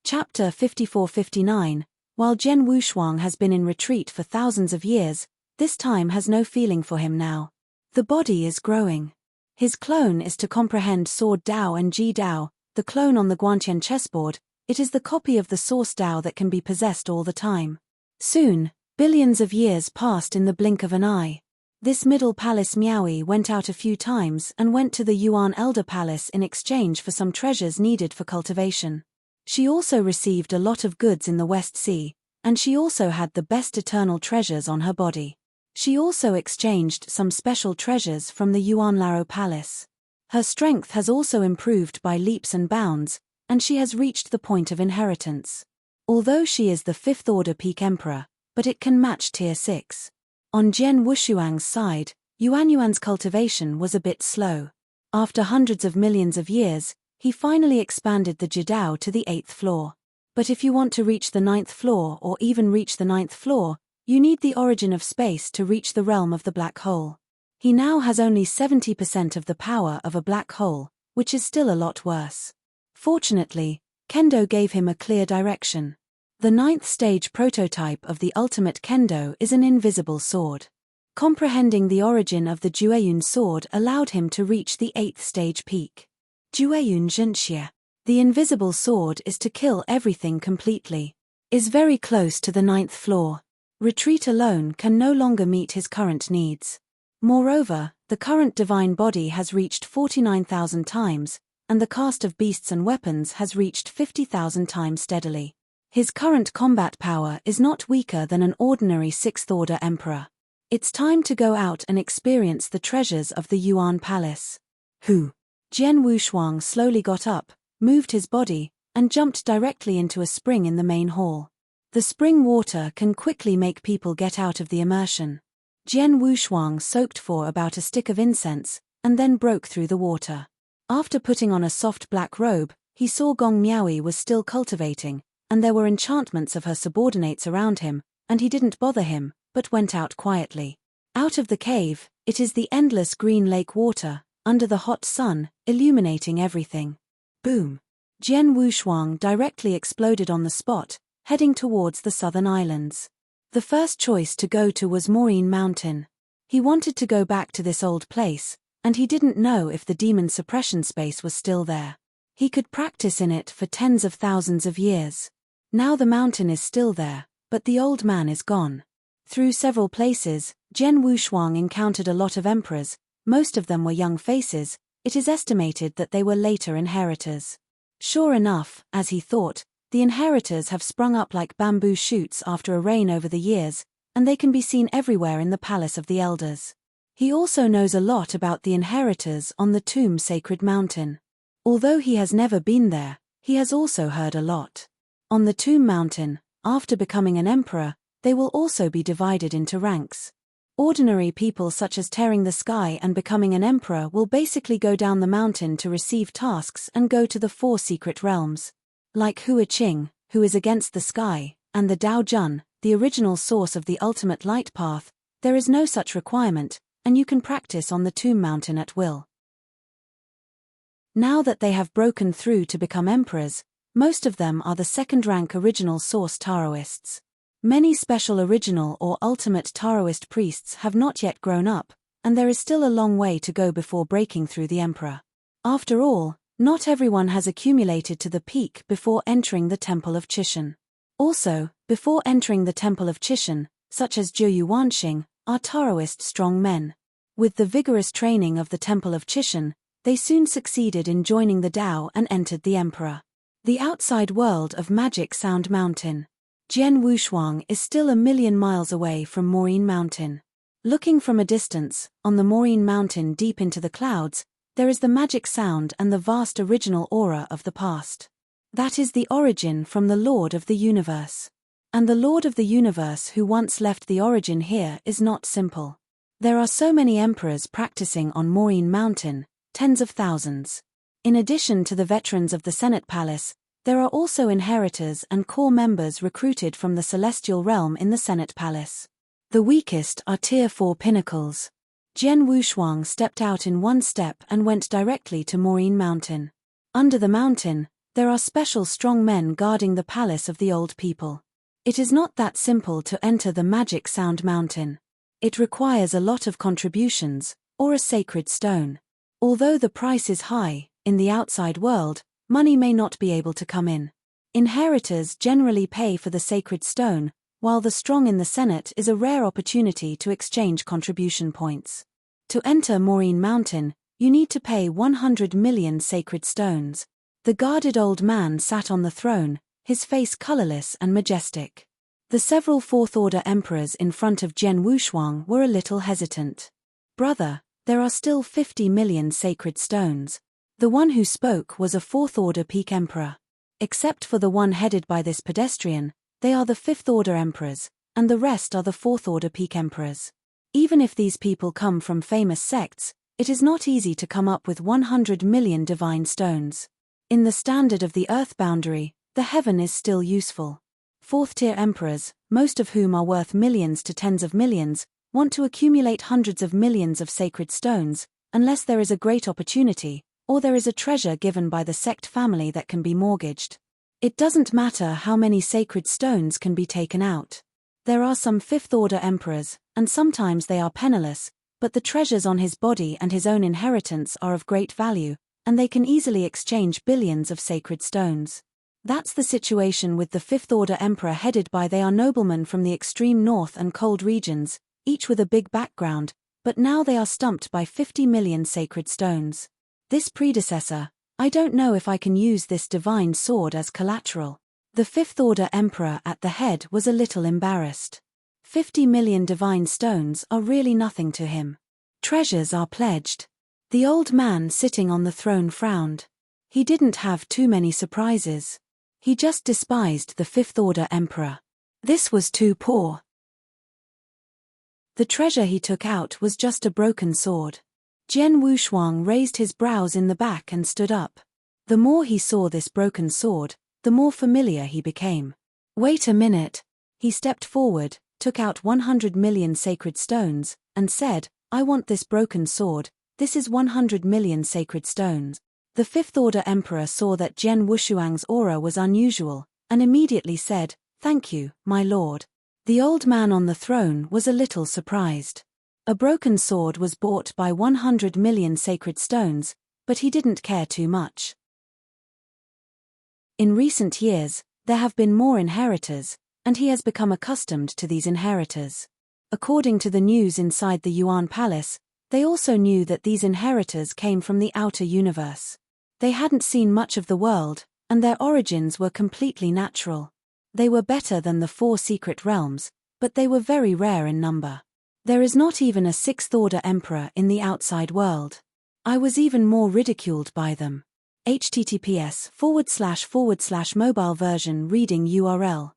Chapter 54-59. While Jian Wushuang has been in retreat for thousands of years, this time has no feeling for him now. The body is growing. His clone is to comprehend Sword Dao and Ji Dao, the clone on the Guantian chessboard. It is the copy of the source Dao that can be possessed all the time. Soon, billions of years passed in the blink of an eye. This middle palace Miaoi went out a few times and went to the Yuan Elder Palace in exchange for some treasures needed for cultivation. She also received a lot of goods in the West Sea, and she also had the best eternal treasures on her body. She also exchanged some special treasures from the Yuan Laro Palace. Her strength has also improved by leaps and bounds, and she has reached the point of inheritance. Although she is the fifth-order peak emperor, but it can match tier 6. On Jian Wushuang's side, Yuanyuan's cultivation was a bit slow. After hundreds of millions of years, he finally expanded the Jidao to the 8th floor. But if you want to reach the 9th floor or even reach the 9th floor, you need the origin of space to reach the realm of the black hole. He now has only 70% of the power of a black hole, which is still a lot worse. Fortunately, Kendo gave him a clear direction. The 9th stage prototype of the ultimate Kendo is an invisible sword. Comprehending the origin of the Jueyun sword allowed him to reach the 8th stage peak. Jueyun Zhenxie. The invisible sword is to kill everything completely. Is very close to the 9th floor. Retreat alone can no longer meet his current needs. Moreover, The current divine body has reached 49,000 times, and the cast of beasts and weapons has reached 50,000 times steadily. His current combat power is not weaker than an ordinary 6th Order Emperor. It's time to go out and experience the treasures of the Yuan Palace. Who? Jian Wushuang slowly got up, moved his body, and jumped directly into a spring in the main hall. The spring water can quickly make people get out of the immersion. Jian Wushuang soaked for about a stick of incense, and then broke through the water. After putting on a soft black robe, he saw Gong Miaoyi was still cultivating, and there were enchantments of her subordinates around him, and he didn't bother him, but went out quietly. Out of the cave, it is the endless green lake water, under the hot sun, illuminating everything. Boom! Jian Wushuang directly exploded on the spot, heading towards the southern islands. The first choice to go to was Maureen Mountain. He wanted to go back to this old place, and he didn't know if the demon suppression space was still there. He could practice in it for tens of thousands of years. Now the mountain is still there, but the old man is gone. Through several places, Jian Wushuang encountered a lot of emperors. Most of them were young faces. It is estimated that they were later inheritors. Sure enough, as he thought, the inheritors have sprung up like bamboo shoots after a rain over the years, and they can be seen everywhere in the Palace of the Elders. He also knows a lot about the inheritors on the Tomb Sacred Mountain. Although he has never been there, he has also heard a lot. On the Tomb Mountain, after becoming an emperor, they will also be divided into ranks. Ordinary people such as tearing the sky and becoming an emperor will basically go down the mountain to receive tasks and go to the 4 secret realms. Like Hua Qing, who is against the sky, and the Dao Jun, the original source of the ultimate light path, there is no such requirement, and you can practice on the Tomb Mountain at will. Now that they have broken through to become emperors, most of them are the second-rank original source Taoists. Many special original or ultimate Taoist priests have not yet grown up, and there is still a long way to go before breaking through the emperor. After all, not everyone has accumulated to the peak before entering the Temple of Qishan. Also, before entering the Temple of Qishan, such as Zhou Wanxing, are Taoist strong men. With the vigorous training of the Temple of Qishan, they soon succeeded in joining the Tao and entered the emperor. The outside world of Magic Sound Mountain. Jian Wushuang is still a million miles away from Maureen Mountain. Looking from a distance, on the Maureen Mountain deep into the clouds, there is the magic sound and the vast original aura of the past. That is the origin from the Lord of the Universe. And the Lord of the Universe who once left the origin here is not simple. There are so many emperors practicing on Maureen Mountain, tens of thousands. In addition to the veterans of the Senate Palace, there are also inheritors and core members recruited from the celestial realm in the Senate Palace. The weakest are Tier 4 pinnacles. Jian Wushuang stepped out in one step and went directly to Maureen Mountain. Under the mountain, there are special strong men guarding the palace of the old people. It is not that simple to enter the Magic Sound Mountain. It requires a lot of contributions, or a sacred stone. Although the price is high, in the outside world, money may not be able to come in. Inheritors generally pay for the sacred stone, while the strong in the Senate is a rare opportunity to exchange contribution points. To enter Maureen Mountain, you need to pay 100 million sacred stones. The guarded old man sat on the throne, his face colorless and majestic. The several fourth-order emperors in front of Jian Wushuang were a little hesitant. Brother, there are still 50 million sacred stones. The one who spoke was a fourth-order peak emperor. Except for the one headed by this pedestrian, they are the fifth-order emperors, and the rest are the fourth-order peak emperors. Even if these people come from famous sects, it is not easy to come up with 100 million divine stones. In the standard of the earth boundary, the heaven is still useful. Fourth-tier emperors, most of whom are worth millions to tens of millions, want to accumulate hundreds of millions of sacred stones, unless there is a great opportunity, or there is a treasure given by the sect family that can be mortgaged. It doesn't matter how many sacred stones can be taken out. There are some fifth-order emperors, and sometimes they are penniless, but the treasures on his body and his own inheritance are of great value, and they can easily exchange billions of sacred stones. That's the situation with the fifth-order emperor headed by they are noblemen from the extreme north and cold regions, each with a big background, but now they are stumped by 50 million sacred stones. This predecessor, I don't know if I can use this divine sword as collateral. The Fifth Order Emperor at the head was a little embarrassed. 50 million divine stones are really nothing to him. Treasures are pledged. The old man sitting on the throne frowned. He didn't have too many surprises. He just despised the Fifth Order Emperor. This was too poor. The treasure he took out was just a broken sword. Jian Wushuang raised his brows in the back and stood up. The more he saw this broken sword, the more familiar he became. Wait a minute. He stepped forward, took out 100 million sacred stones, and said, I want this broken sword. This is 100 million sacred stones. The Fifth Order Emperor saw that Jian Wushuang's aura was unusual, and immediately said, Thank you, my lord. The old man on the throne was a little surprised. A broken sword was bought by 100 million sacred stones, but he didn't care too much. In recent years, there have been more inheritors, and he has become accustomed to these inheritors. According to the news inside the Yuan Palace, they also knew that these inheritors came from the outer universe. They hadn't seen much of the world, and their origins were completely natural. They were better than the 4 secret realms, but they were very rare in number. There is not even a Sixth Order Emperor in the outside world. I was even more ridiculed by them. https://mobile version reading URL.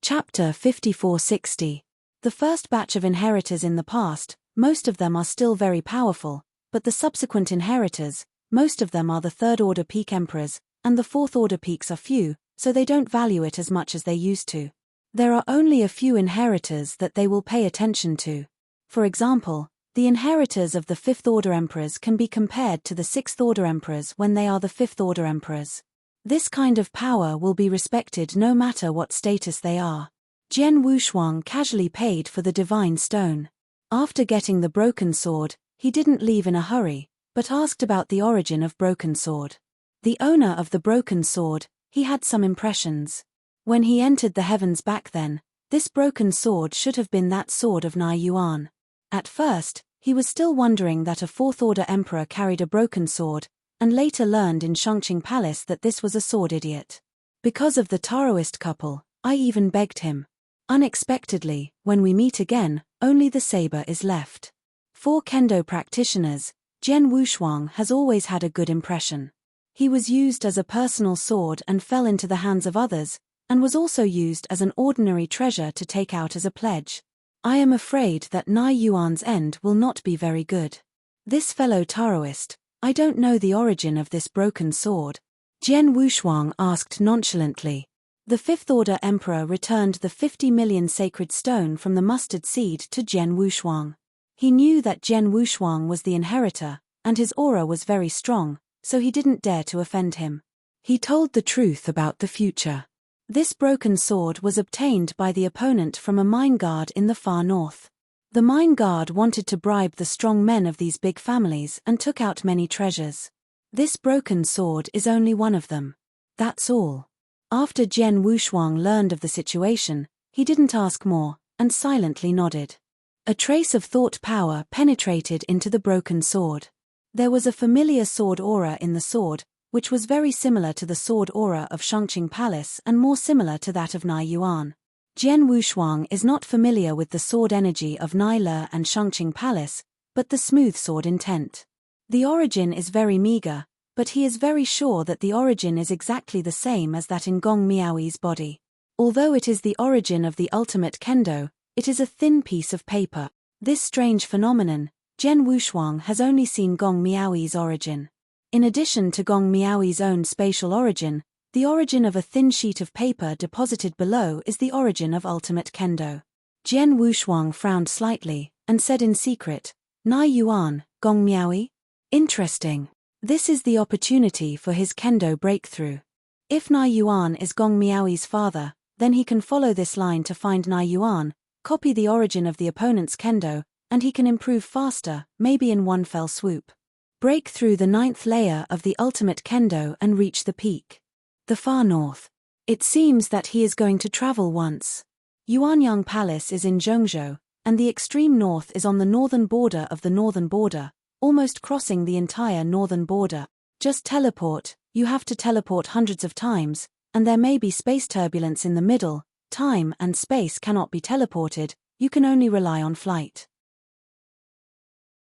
Chapter 5460. The first batch of inheritors in the past, most of them are still very powerful, but the subsequent inheritors, most of them are the Third Order Peak Emperors, and the Fourth Order Peaks are few, so they don't value it as much as they used to. There are only a few inheritors that they will pay attention to. For example, the inheritors of the Fifth Order Emperors can be compared to the Sixth Order Emperors when they are the Fifth Order Emperors. This kind of power will be respected no matter what status they are. Jian Wushuang casually paid for the divine stone. After getting the broken sword, he didn't leave in a hurry, but asked about the origin of broken sword. The owner of the broken sword, he had some impressions. When he entered the heavens back then, this broken sword should have been that sword of Nai Yuan. At first, he was still wondering that a Fourth Order Emperor carried a broken sword, and later learned in Shangqing Palace that this was a sword idiot. Because of the Taoist couple, I even begged him. Unexpectedly, when we meet again, only the saber is left. For Kendo practitioners, Jian Wushuang has always had a good impression. He was used as a personal sword and fell into the hands of others, and was also used as an ordinary treasure to take out as a pledge. I am afraid that Nai Yuan's end will not be very good. This fellow Taoist, I don't know the origin of this broken sword. Jian Wushuang asked nonchalantly. The Fifth Order Emperor returned the 50 million sacred stone from the mustard seed to Jian Wushuang. He knew that Jian Wushuang was the inheritor, and his aura was very strong, so he didn't dare to offend him. He told the truth about the future. This broken sword was obtained by the opponent from a mine guard in the far north. The mine guard wanted to bribe the strong men of these big families and took out many treasures. This broken sword is only one of them. That's all. After Jian Wushuang learned of the situation, he didn't ask more, and silently nodded. A trace of thought power penetrated into the broken sword. There was a familiar sword aura in the sword, which was very similar to the sword aura of Shangqing Palace and more similar to that of Nai Yuan. Jian Wushuang is not familiar with the sword energy of Nai Le and Shangqing Palace, but the smooth sword intent. The origin is very meager, but he is very sure that the origin is exactly the same as that in Gong Miaoi's body. Although it is the origin of the ultimate kendo, it is a thin piece of paper. This strange phenomenon, Jian Wushuang has only seen Gong Miaoi's origin. In addition to Gong Miaoi's own spatial origin, the origin of a thin sheet of paper deposited below is the origin of ultimate kendo. Jian Wushuang frowned slightly, and said in secret, Nai Yuan, Gong Miaoi? Interesting. This is the opportunity for his kendo breakthrough. If Nai Yuan is Gong Miaoi's father, then he can follow this line to find Nai Yuan, copy the origin of the opponent's kendo, and he can improve faster, maybe in one fell swoop. Break through the 9th layer of the ultimate kendo and reach the peak. The far north. It seems that he is going to travel once. Yuanyang Palace is in Zhengzhou, and the extreme north is on the northern border of the northern border, almost crossing the entire northern border. Just teleport, you have to teleport hundreds of times, and there may be space turbulence in the middle. Time and space cannot be teleported, you can only rely on flight.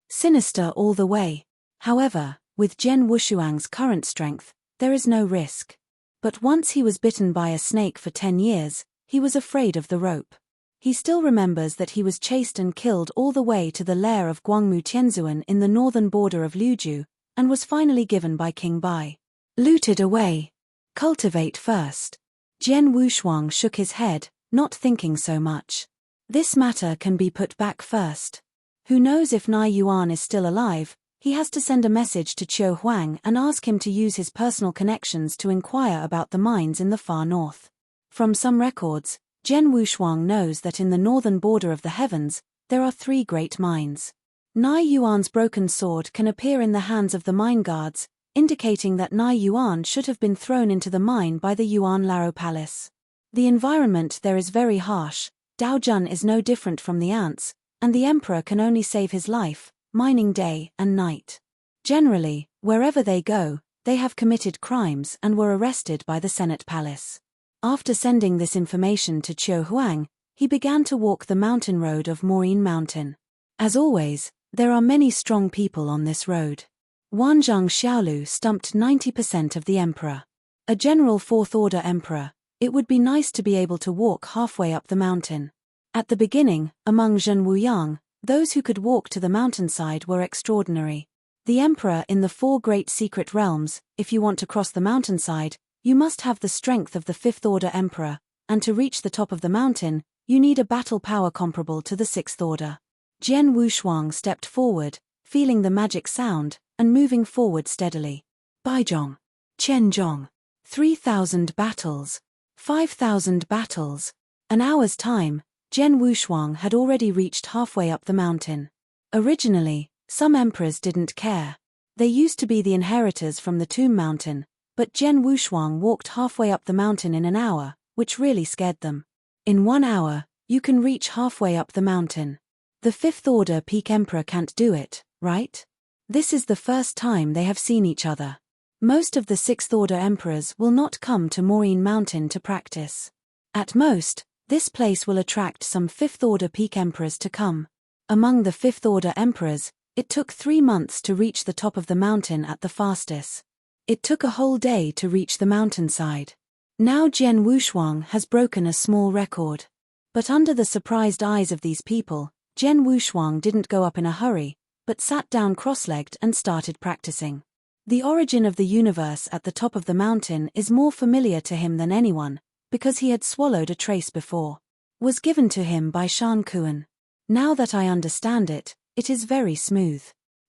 Sinister all the way. However, with Zhen Wushuang's current strength, there is no risk. But once he was bitten by a snake for 10 years, he was afraid of the rope. He still remembers that he was chased and killed all the way to the lair of Guangmu Tianzuan in the northern border of Liuzhou, and was finally given by King Bai. Looted away. Cultivate first. Zhen Wushuang shook his head, not thinking so much. This matter can be put back first. Who knows if Nai Yuan is still alive? He has to send a message to Qiu Huang and ask him to use his personal connections to inquire about the mines in the far north. From some records, Zhen Wushuang knows that in the northern border of the heavens, there are 3 great mines. Nai Yuan's broken sword can appear in the hands of the mine guards, indicating that Nai Yuan should have been thrown into the mine by the Yuan Laro Palace. The environment there is very harsh, Dao Jun is no different from the ants, and the emperor can only save his life, mining day and night. Generally, wherever they go, they have committed crimes and were arrested by the Senate Palace. After sending this information to Qiu Huang, he began to walk the mountain road of Maureen Mountain. As always, there are many strong people on this road. Wanzhong Xiaolu stumped 90% of the emperor. A general 4th order emperor, it would be nice to be able to walk halfway up the mountain. At the beginning, among Zhen Wuyang, those who could walk to the mountainside were extraordinary. The emperor in the 4 great secret realms, if you want to cross the mountainside, you must have the strength of the 5th order emperor, and to reach the top of the mountain, you need a battle power comparable to the 6th order. Zhen Wushuang stepped forward, feeling the magic sound, and moving forward steadily. Baizhong. Qianzhong. 3,000 battles. 5,000 battles. An hour's time, Zhen Wushuang had already reached halfway up the mountain. Originally, some emperors didn't care. They used to be the inheritors from the Tomb Mountain, but Zhen Wushuang walked halfway up the mountain in an hour, which really scared them. In 1 hour, you can reach halfway up the mountain. The 5th order peak emperor can't do it, right? This is the first time they have seen each other. Most of the 6th order emperors will not come to Maureen Mountain to practice. At most, this place will attract some 5th order peak emperors to come. Among the 5th order emperors, it took 3 months to reach the top of the mountain at the fastest. It took a whole day to reach the mountainside. Now Zhen Wushuang has broken a small record. But under the surprised eyes of these people, Zhen Wushuang didn't go up in a hurry, but sat down cross-legged and started practicing. The origin of the universe at the top of the mountain is more familiar to him than anyone, because he had swallowed a trace before. Was given to him by Shan Kuan. Now that I understand it, it is very smooth.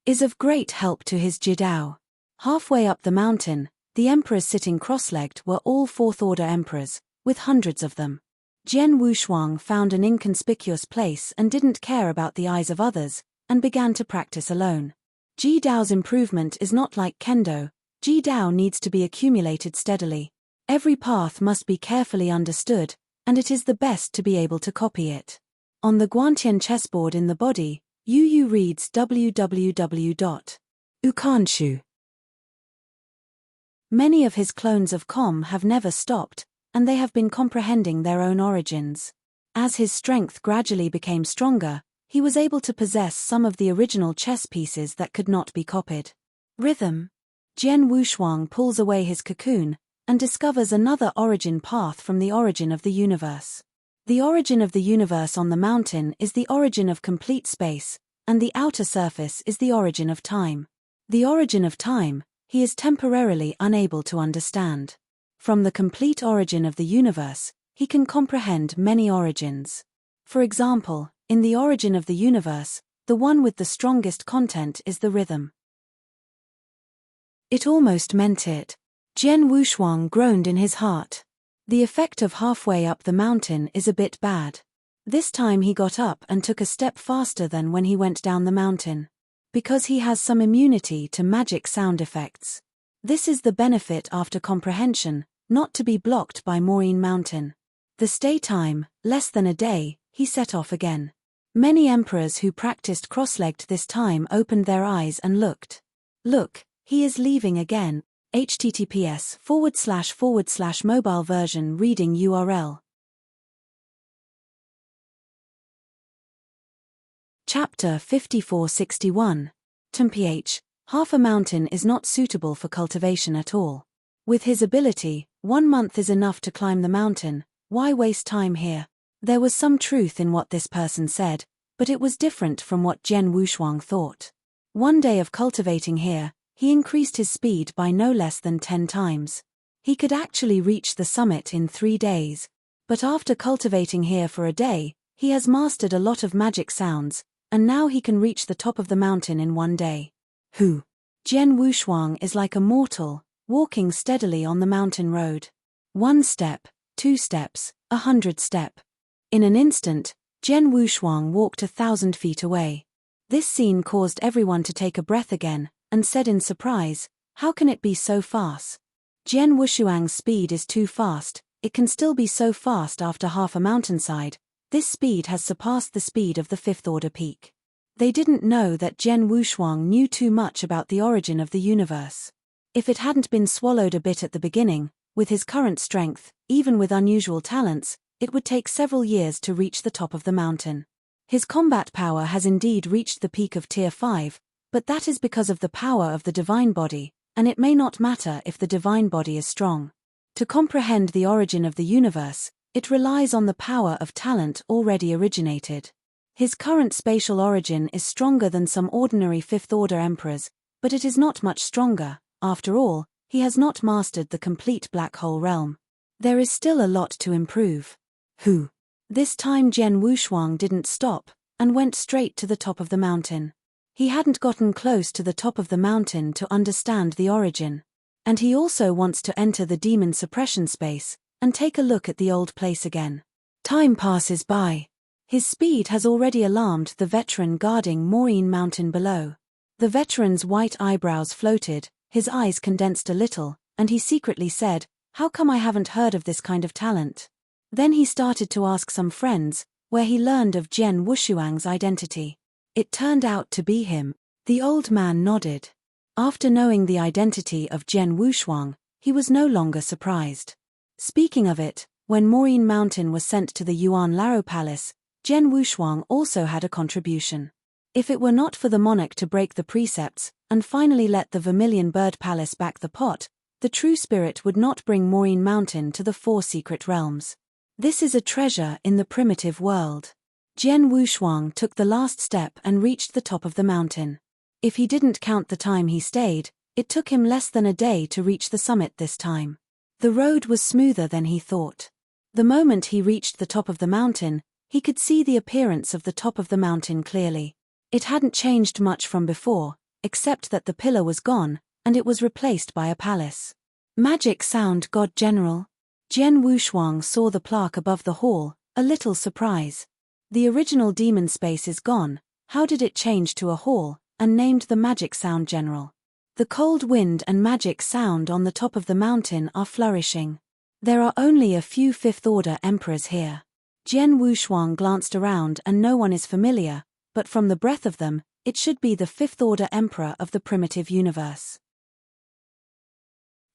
Is of great help to his Jidao. Halfway up the mountain, the emperors sitting cross-legged were all 4th order emperors, with hundreds of them. Zhen Wushuang found an inconspicuous place and didn't care about the eyes of others, and began to practice alone. Jidao's improvement is not like Kendo. Jidao needs to be accumulated steadily. Every path must be carefully understood, and it is the best to be able to copy it. On the Guantian chessboard in the body, Yu reads www.ukanshu. Many of his clones of Com have never stopped, and they have been comprehending their own origins. As his strength gradually became stronger, he was able to possess some of the original chess pieces that could not be copied. Rhythm. Zhen Wushuang pulls away his cocoon, and discovers another origin path from the origin of the universe. The origin of the universe on the mountain is the origin of complete space, and the outer surface is the origin of time. The origin of time, he is temporarily unable to understand. From the complete origin of the universe, he can comprehend many origins. For example, in the origin of the universe, the one with the strongest content is the rhythm. It almost meant it. Zhen Wushuang groaned in his heart. The effect of halfway up the mountain is a bit bad. This time he got up and took a step faster than when he went down the mountain. Because he has some immunity to magic sound effects. This is the benefit after comprehension, not to be blocked by Maureen Mountain. The stay time, less than a day, he set off again. Many emperors who practiced cross-legged this time opened their eyes and looked. Look, he is leaving again. https://mobile version reading URL. Chapter 5461. Mph. Half a mountain is not suitable for cultivation at all. With his ability, 1 month is enough to climb the mountain. Why waste time here? There was some truth in what this person said, but it was different from what Jian Wushuang thought. 1 day of cultivating here, he increased his speed by no less than 10 times. He could actually reach the summit in 3 days. But after cultivating here for a day, he has mastered a lot of magic sounds, and now he can reach the top of the mountain in 1 day. Who? Jian Wushuang is like a mortal, walking steadily on the mountain road. 1 step, 2 steps, 100 step. In an instant, Jian Wushuang walked 1,000 feet away. This scene caused everyone to take a breath again, and said in surprise, "How can it be so fast? Jian Wushuang's speed is too fast, it can still be so fast after half a mountainside. This speed has surpassed the speed of the 5th order peak." They didn't know that Jian Wushuang knew too much about the origin of the universe. If it hadn't been swallowed a bit at the beginning, with his current strength, even with unusual talents, it would take several years to reach the top of the mountain. His combat power has indeed reached the peak of Tier 5, but that is because of the power of the divine body, and it may not matter if the divine body is strong. To comprehend the origin of the universe, it relies on the power of talent already originated. His current spatial origin is stronger than some ordinary 5th order emperors, but it is not much stronger. After all, he has not mastered the complete black hole realm. There is still a lot to improve. Who? This time Jian Wushuang didn't stop, and went straight to the top of the mountain. He hadn't gotten close to the top of the mountain to understand the origin. And he also wants to enter the demon suppression space, and take a look at the old place again. Time passes by. His speed has already alarmed the veteran guarding Maureen Mountain below. The veteran's white eyebrows floated, his eyes condensed a little, and he secretly said, "How come I haven't heard of this kind of talent?" Then he started to ask some friends, where he learned of Jian Wushuang's identity. It turned out to be him. The old man nodded. After knowing the identity of Jian Wushuang, he was no longer surprised. Speaking of it, when Maureen Mountain was sent to the Yuan Laro Palace, Jian Wushuang also had a contribution. If it were not for the monarch to break the precepts, and finally let the Vermilion Bird Palace back the pot, the true spirit would not bring Maureen Mountain to the 4 secret realms. This is a treasure in the primitive world. Jian Wushuang took the last step and reached the top of the mountain. If he didn't count the time he stayed, it took him less than a day to reach the summit this time. The road was smoother than he thought. The moment he reached the top of the mountain, he could see the appearance of the top of the mountain clearly. It hadn't changed much from before, except that the pillar was gone, and it was replaced by a palace. Magic Sound God General. Jian Wushuang saw the plaque above the hall, a little surprise. The original demon space is gone, how did it change to a hall, and named the Magic Sound General? The cold wind and magic sound on the top of the mountain are flourishing. There are only a few 5th order emperors here. Jian Wushuang glanced around and no one is familiar, but from the breath of them, it should be the 5th order emperor of the primitive universe.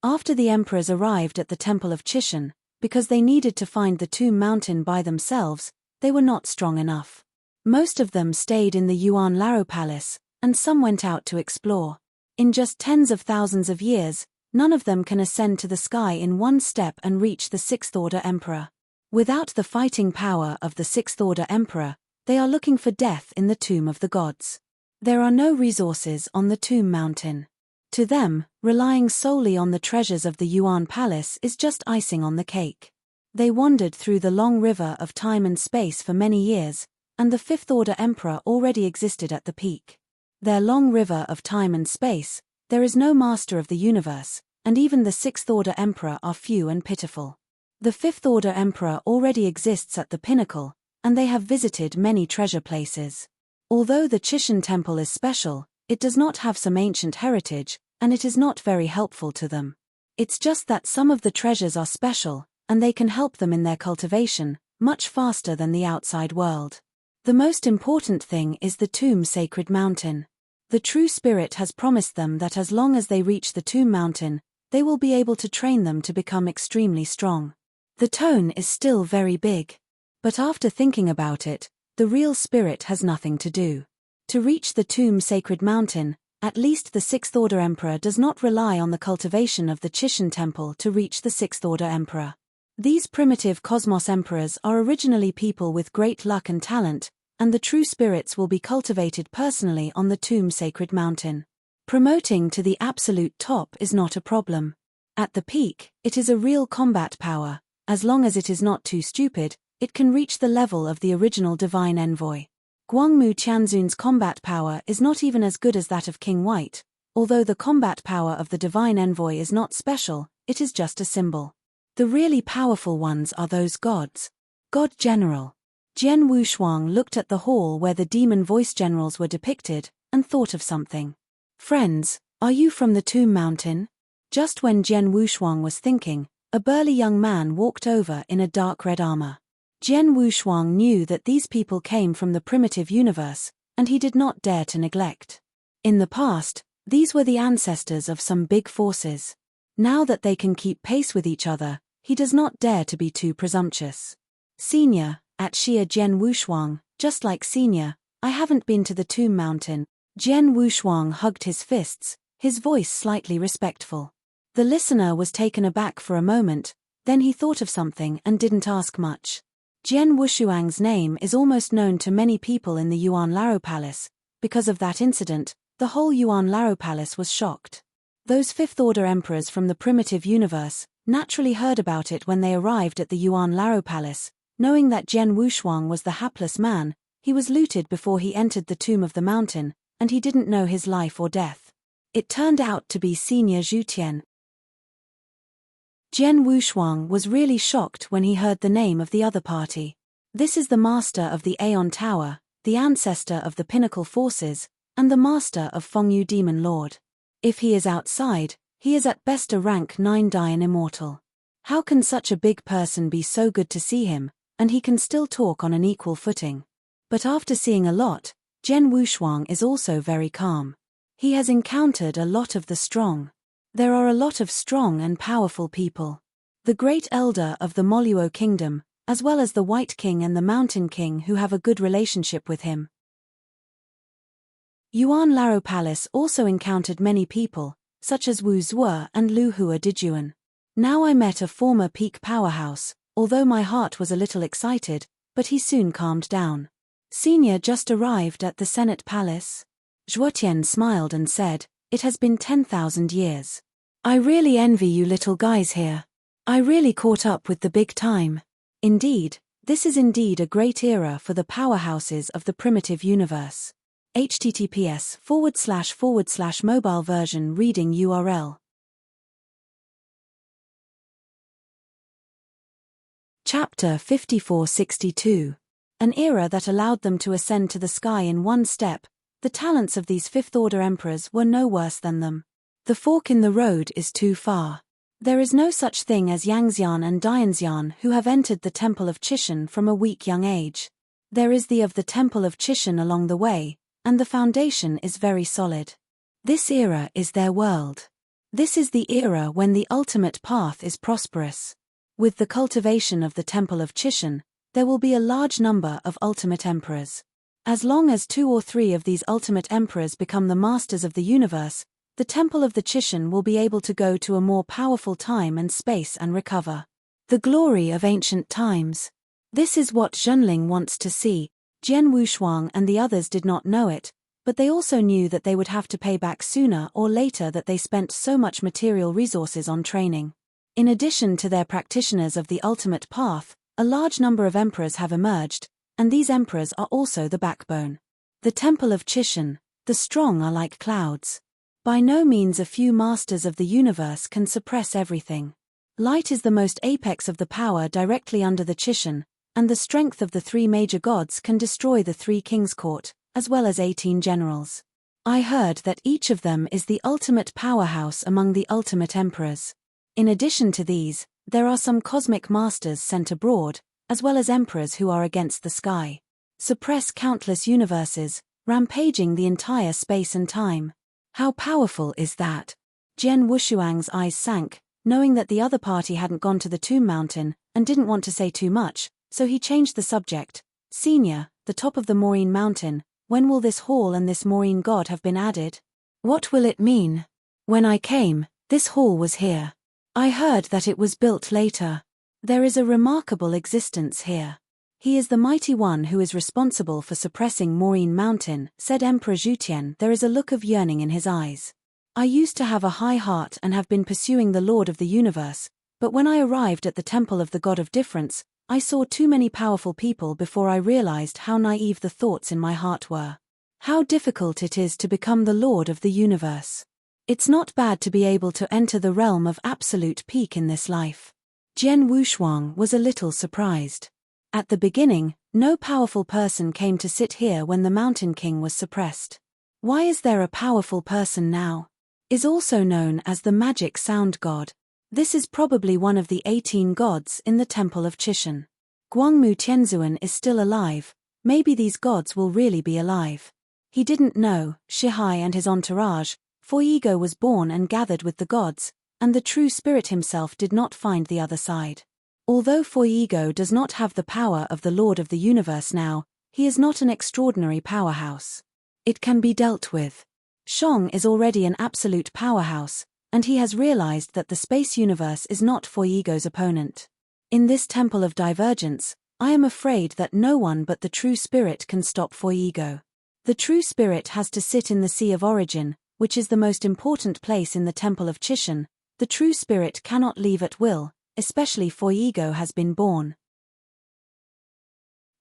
After the emperors arrived at the Temple of Chishan, because they needed to find the tomb mountain by themselves, they were not strong enough. Most of them stayed in the Yuan Laro Palace, and some went out to explore. In just tens of thousands of years, none of them can ascend to the sky in 1 step and reach the 6th order emperor. Without the fighting power of the 6th order emperor, they are looking for death in the tomb of the gods. There are no resources on the tomb mountain. To them, relying solely on the treasures of the Yuan Palace is just icing on the cake. They wandered through the long river of time and space for many years, and the 5th order emperor already existed at the peak. Their long river of time and space, there is no master of the universe, and even the 6th order emperor are few and pitiful. The 5th order emperor already exists at the pinnacle, and they have visited many treasure places. Although the Chishan temple is special, it does not have some ancient heritage, and it is not very helpful to them. It's just that some of the treasures are special, and they can help them in their cultivation, much faster than the outside world. The most important thing is the tomb sacred mountain. The true spirit has promised them that as long as they reach the tomb mountain, they will be able to train them to become extremely strong. The tone is still very big. But after thinking about it, the real spirit has nothing to do. To reach the tomb sacred mountain, at least the 6th Order Emperor does not rely on the cultivation of the Chishan Temple to reach the 6th Order Emperor. These primitive Cosmos Emperors are originally people with great luck and talent, and the true spirits will be cultivated personally on the tomb sacred mountain. Promoting to the absolute top is not a problem. At the peak, it is a real combat power. As long as it is not too stupid, it can reach the level of the original divine envoy. Guangmu Tianzun's combat power is not even as good as that of King White. Although the combat power of the divine envoy is not special, it is just a symbol. The really powerful ones are those gods. God General. Jian Wushuang looked at the hall where the demon voice generals were depicted, and thought of something. Friends, are you from the tomb mountain? Just when Jian Wushuang was thinking, a burly young man walked over in a dark red armor. Jian Wushuang knew that these people came from the primitive universe, and he did not dare to neglect. In the past, these were the ancestors of some big forces. Now that they can keep pace with each other, he does not dare to be too presumptuous. Senior, at Xia Jian Wushuang, just like Senior, I haven't been to the tomb mountain. Jian Wushuang hugged his fists, his voice slightly respectful. The listener was taken aback for a moment, then he thought of something and didn't ask much. Jian Wushuang's name is almost known to many people in the Yuan Laro Palace. Because of that incident, the whole Yuan Laro Palace was shocked. Those 5th Order Emperors from the primitive universe naturally heard about it when they arrived at the Yuan Laro Palace. Knowing that Jian Wushuang was the hapless man, he was looted before he entered the tomb of the mountain, and he didn't know his life or death. It turned out to be Senior Zhu Tian. Jian Wushuang was really shocked when he heard the name of the other party. This is the master of the Aeon Tower, the ancestor of the Pinnacle Forces, and the master of Fengyu Demon Lord. If he is outside, he is at best a rank 9 Dayan immortal. How can such a big person be so good to see him, and he can still talk on an equal footing? But after seeing a lot, Jian Wushuang is also very calm. He has encountered a lot of the strong. There are a lot of strong and powerful people. The great elder of the Moluo kingdom, as well as the White King and the Mountain King who have a good relationship with him. Yuan Laro Palace also encountered many people, such as Wu Zuo and Lu Hua Dijuan. Now I met a former peak powerhouse, although my heart was a little excited, but he soon calmed down. Senior just arrived at the Senate Palace. Zhuotian smiled and said, "It has been 10,000 years. I really envy you little guys here. I really caught up with the big time." Indeed, this is indeed a great era for the powerhouses of the primitive universe. https://mobile version reading URL. Chapter 5462. An era that allowed them to ascend to the sky in one step. The talents of these 5th Order Emperors were no worse than them. The fork in the road is too far. There is no such thing as Yangxian and Dianxian who have entered the Temple of Chishan from a weak young age. There is the of the Temple of Chishan along the way, and the foundation is very solid. This era is their world. This is the era when the ultimate path is prosperous. With the cultivation of the Temple of Chishan, there will be a large number of ultimate emperors. As long as 2 or 3 of these ultimate emperors become the masters of the universe, the Temple of the Chishan will be able to go to a more powerful time and space and recover. The glory of ancient times. This is what Zhenling wants to see. Jian Wushuang and the others did not know it, but they also knew that they would have to pay back sooner or later that they spent so much material resources on training. In addition to their practitioners of the ultimate path, a large number of emperors have emerged, and these emperors are also the backbone. The Temple of Chishan, the strong are like clouds. By no means a few masters of the universe can suppress everything. Light is the most apex of the power directly under the Chishan, and the strength of the 3 major gods can destroy the 3 kings' court, as well as 18 generals. I heard that each of them is the ultimate powerhouse among the ultimate emperors. In addition to these, There are some cosmic masters sent abroad, as well as emperors who are against the sky. Suppress countless universes, rampaging the entire space and time. How powerful is that? Jian Wushuang's eyes sank, knowing that the other party hadn't gone to the Tomb Mountain, and didn't want to say too much, so he changed the subject. Senior, the top of the Maureen Mountain, when will this hall and this Maureen god have been added? What will it mean? When I came, this hall was here. I heard that it was built later. There is a remarkable existence here. He is the mighty one who is responsible for suppressing Maureen Mountain, said Emperor Zhutian. There is a look of yearning in his eyes. I used to have a high heart and have been pursuing the Lord of the Universe, but when I arrived at the Temple of the God of Difference, I saw too many powerful people before I realized how naive the thoughts in my heart were. How difficult it is to become the Lord of the Universe. It's not bad to be able to enter the realm of absolute peak in this life. Jian Wushuang was a little surprised. At the beginning, no powerful person came to sit here when the Mountain King was suppressed. Why is there a powerful person now? Is also known as the Magic Sound God. This is probably one of the 18 gods in the Temple of Chishan. Guangmu Tianzuan is still alive. Maybe these gods will really be alive. He didn't know, Shihai and his entourage, for Ego was born and gathered with the gods, and the true spirit himself did not find the other side. Although Fuego does not have the power of the Lord of the Universe now, he is not an extraordinary powerhouse. It can be dealt with. Shang is already an absolute powerhouse, and he has realized that the space universe is not Fuego's opponent. In this temple of divergence, I am afraid that no one but the true spirit can stop Fuego. The true spirit has to sit in the Sea of Origin, which is the most important place in the Temple of Chishan. The true spirit cannot leave at will, especially Fuego has been born.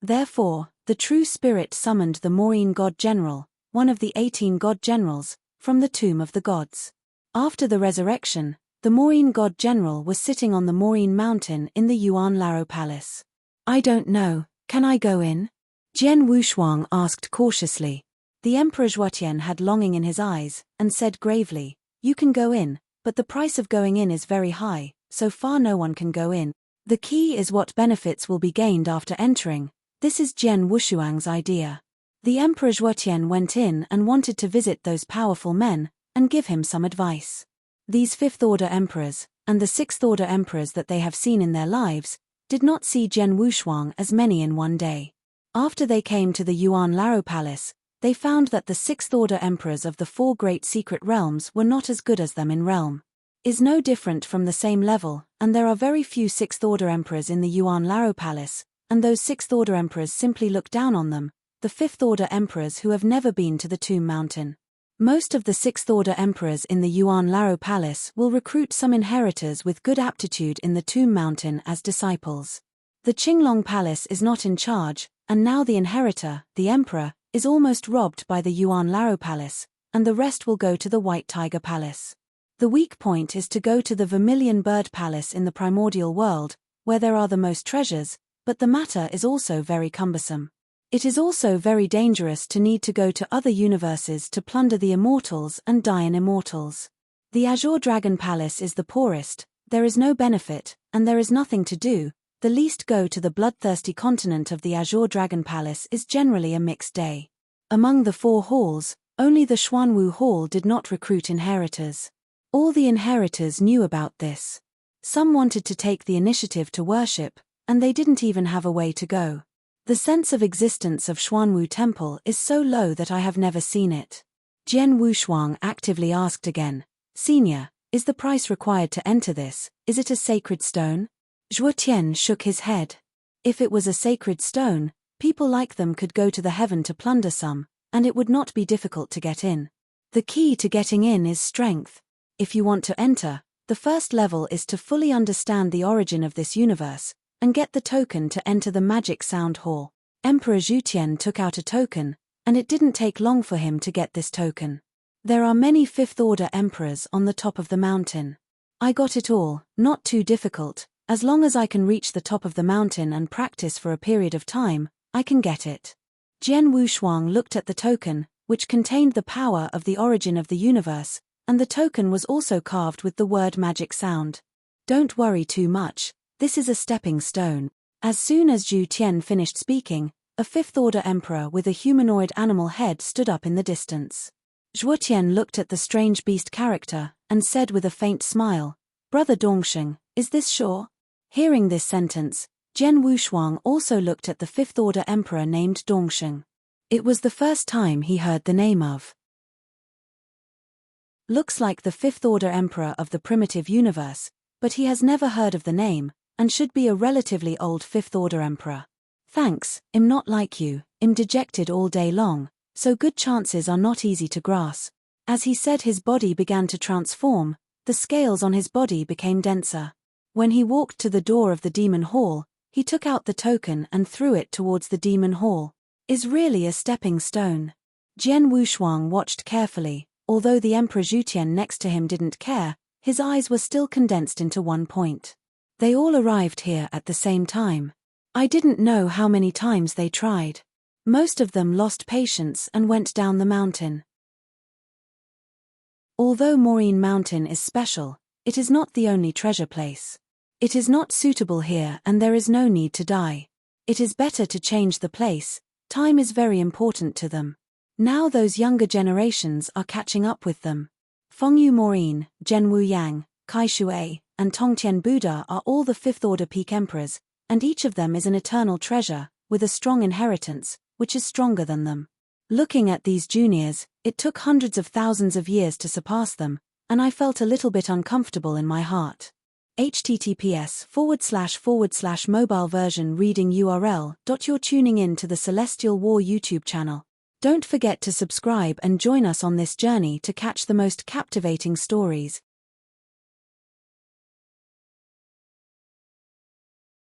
Therefore, the true spirit summoned the Maureen God General, one of the 18 God Generals, from the Tomb of the Gods. After the resurrection, the Maureen God General was sitting on the Maureen Mountain in the Yuan Laro Palace. I don't know, can I go in? Jian Wushuang asked cautiously. The Emperor Zhuotian had longing in his eyes, and said gravely, you can go in, but the price of going in is very high, so far no one can go in. The key is what benefits will be gained after entering. This is Jian Wushuang's idea. The Emperor Zhuotian went in and wanted to visit those powerful men, and give him some advice. These fifth-order emperors, and the sixth-order emperors that they have seen in their lives, did not see Jian Wushuang as many in one day. After they came to the Yuan Laro Palace, they found that the sixth-order emperors of the 4 great secret realms were not as good as them in realm. Is no different from the same level, and there are very few sixth-order emperors in the Yuan Laro Palace, and those sixth-order emperors simply look down on them, the fifth-order emperors who have never been to the Tomb Mountain. Most of the sixth-order emperors in the Yuan Laro Palace will recruit some inheritors with good aptitude in the Tomb Mountain as disciples. The Qinglong Palace is not in charge, and now the inheritor, the emperor, is almost robbed by the Yuan Laro Palace, and the rest will go to the White Tiger Palace. The weak point is to go to the Vermilion Bird Palace in the primordial world, where there are the most treasures, but the matter is also very cumbersome. It is also very dangerous to need to go to other universes to plunder the immortals and die in immortals. The Azure Dragon Palace is the poorest, there is no benefit, and there is nothing to do. The least go to the bloodthirsty continent of the Azure Dragon Palace is generally a mixed day. Among the 4 halls, only the Xuanwu Hall did not recruit inheritors. All the inheritors knew about this. Some wanted to take the initiative to worship, and they didn't even have a way to go. The sense of existence of Xuanwu Temple is so low that I have never seen it. Jian Wushuang actively asked again, Senior, is the price required to enter this, is it a sacred stone? Zhuotian shook his head. If it was a sacred stone, people like them could go to the heaven to plunder some, and it would not be difficult to get in. The key to getting in is strength. If you want to enter, the first level is to fully understand the origin of this universe, and get the token to enter the Magic Sound Hall. Emperor Zhutian took out a token, and it didn't take long for him to get this token. There are many fifth-order emperors on the top of the mountain. I got it all, not too difficult, as long as I can reach the top of the mountain and practice for a period of time, I can get it. Jian Wushuang looked at the token, which contained the power of the origin of the universe, and the token was also carved with the word magic sound. Don't worry too much, this is a stepping stone. As soon as Zhu Tian finished speaking, a fifth-order emperor with a humanoid animal head stood up in the distance. Zhu Tian looked at the strange beast character, and said with a faint smile, "Brother Dongsheng, is this sure?" Hearing this sentence, Jian Wushuang also looked at the fifth-order emperor named Dongsheng. It was the first time he heard the name of. Looks like the fifth-order emperor of the primitive universe, but he has never heard of the name, and should be a relatively old fifth-order emperor. Thanks, I'm not like you, I'm dejected all day long, so good chances are not easy to grasp. As he said, his body began to transform, the scales on his body became denser. When he walked to the door of the demon hall, he took out the token and threw it towards the demon hall. Is really a stepping stone. Jian Wushuang watched carefully, although the Emperor Zhutian next to him didn't care, his eyes were still condensed into one point. They all arrived here at the same time. I didn't know how many times they tried. Most of them lost patience and went down the mountain. Although Maureen Mountain is special, it is not the only treasure place. It is not suitable here and there is no need to die. It is better to change the place, time is very important to them. Now those younger generations are catching up with them. Fengyu Maureen, Zhenwu Yang, Kai Shui, and Tongtian Buddha are all the fifth-order peak emperors, and each of them is an eternal treasure, with a strong inheritance, which is stronger than them. Looking at these juniors, it took hundreds of thousands of years to surpass them, and I felt a little bit uncomfortable in my heart. https://mobile version reading URL. You're tuning in to the Celestial War YouTube channel. Don't forget to subscribe and join us on this journey to catch the most captivating stories.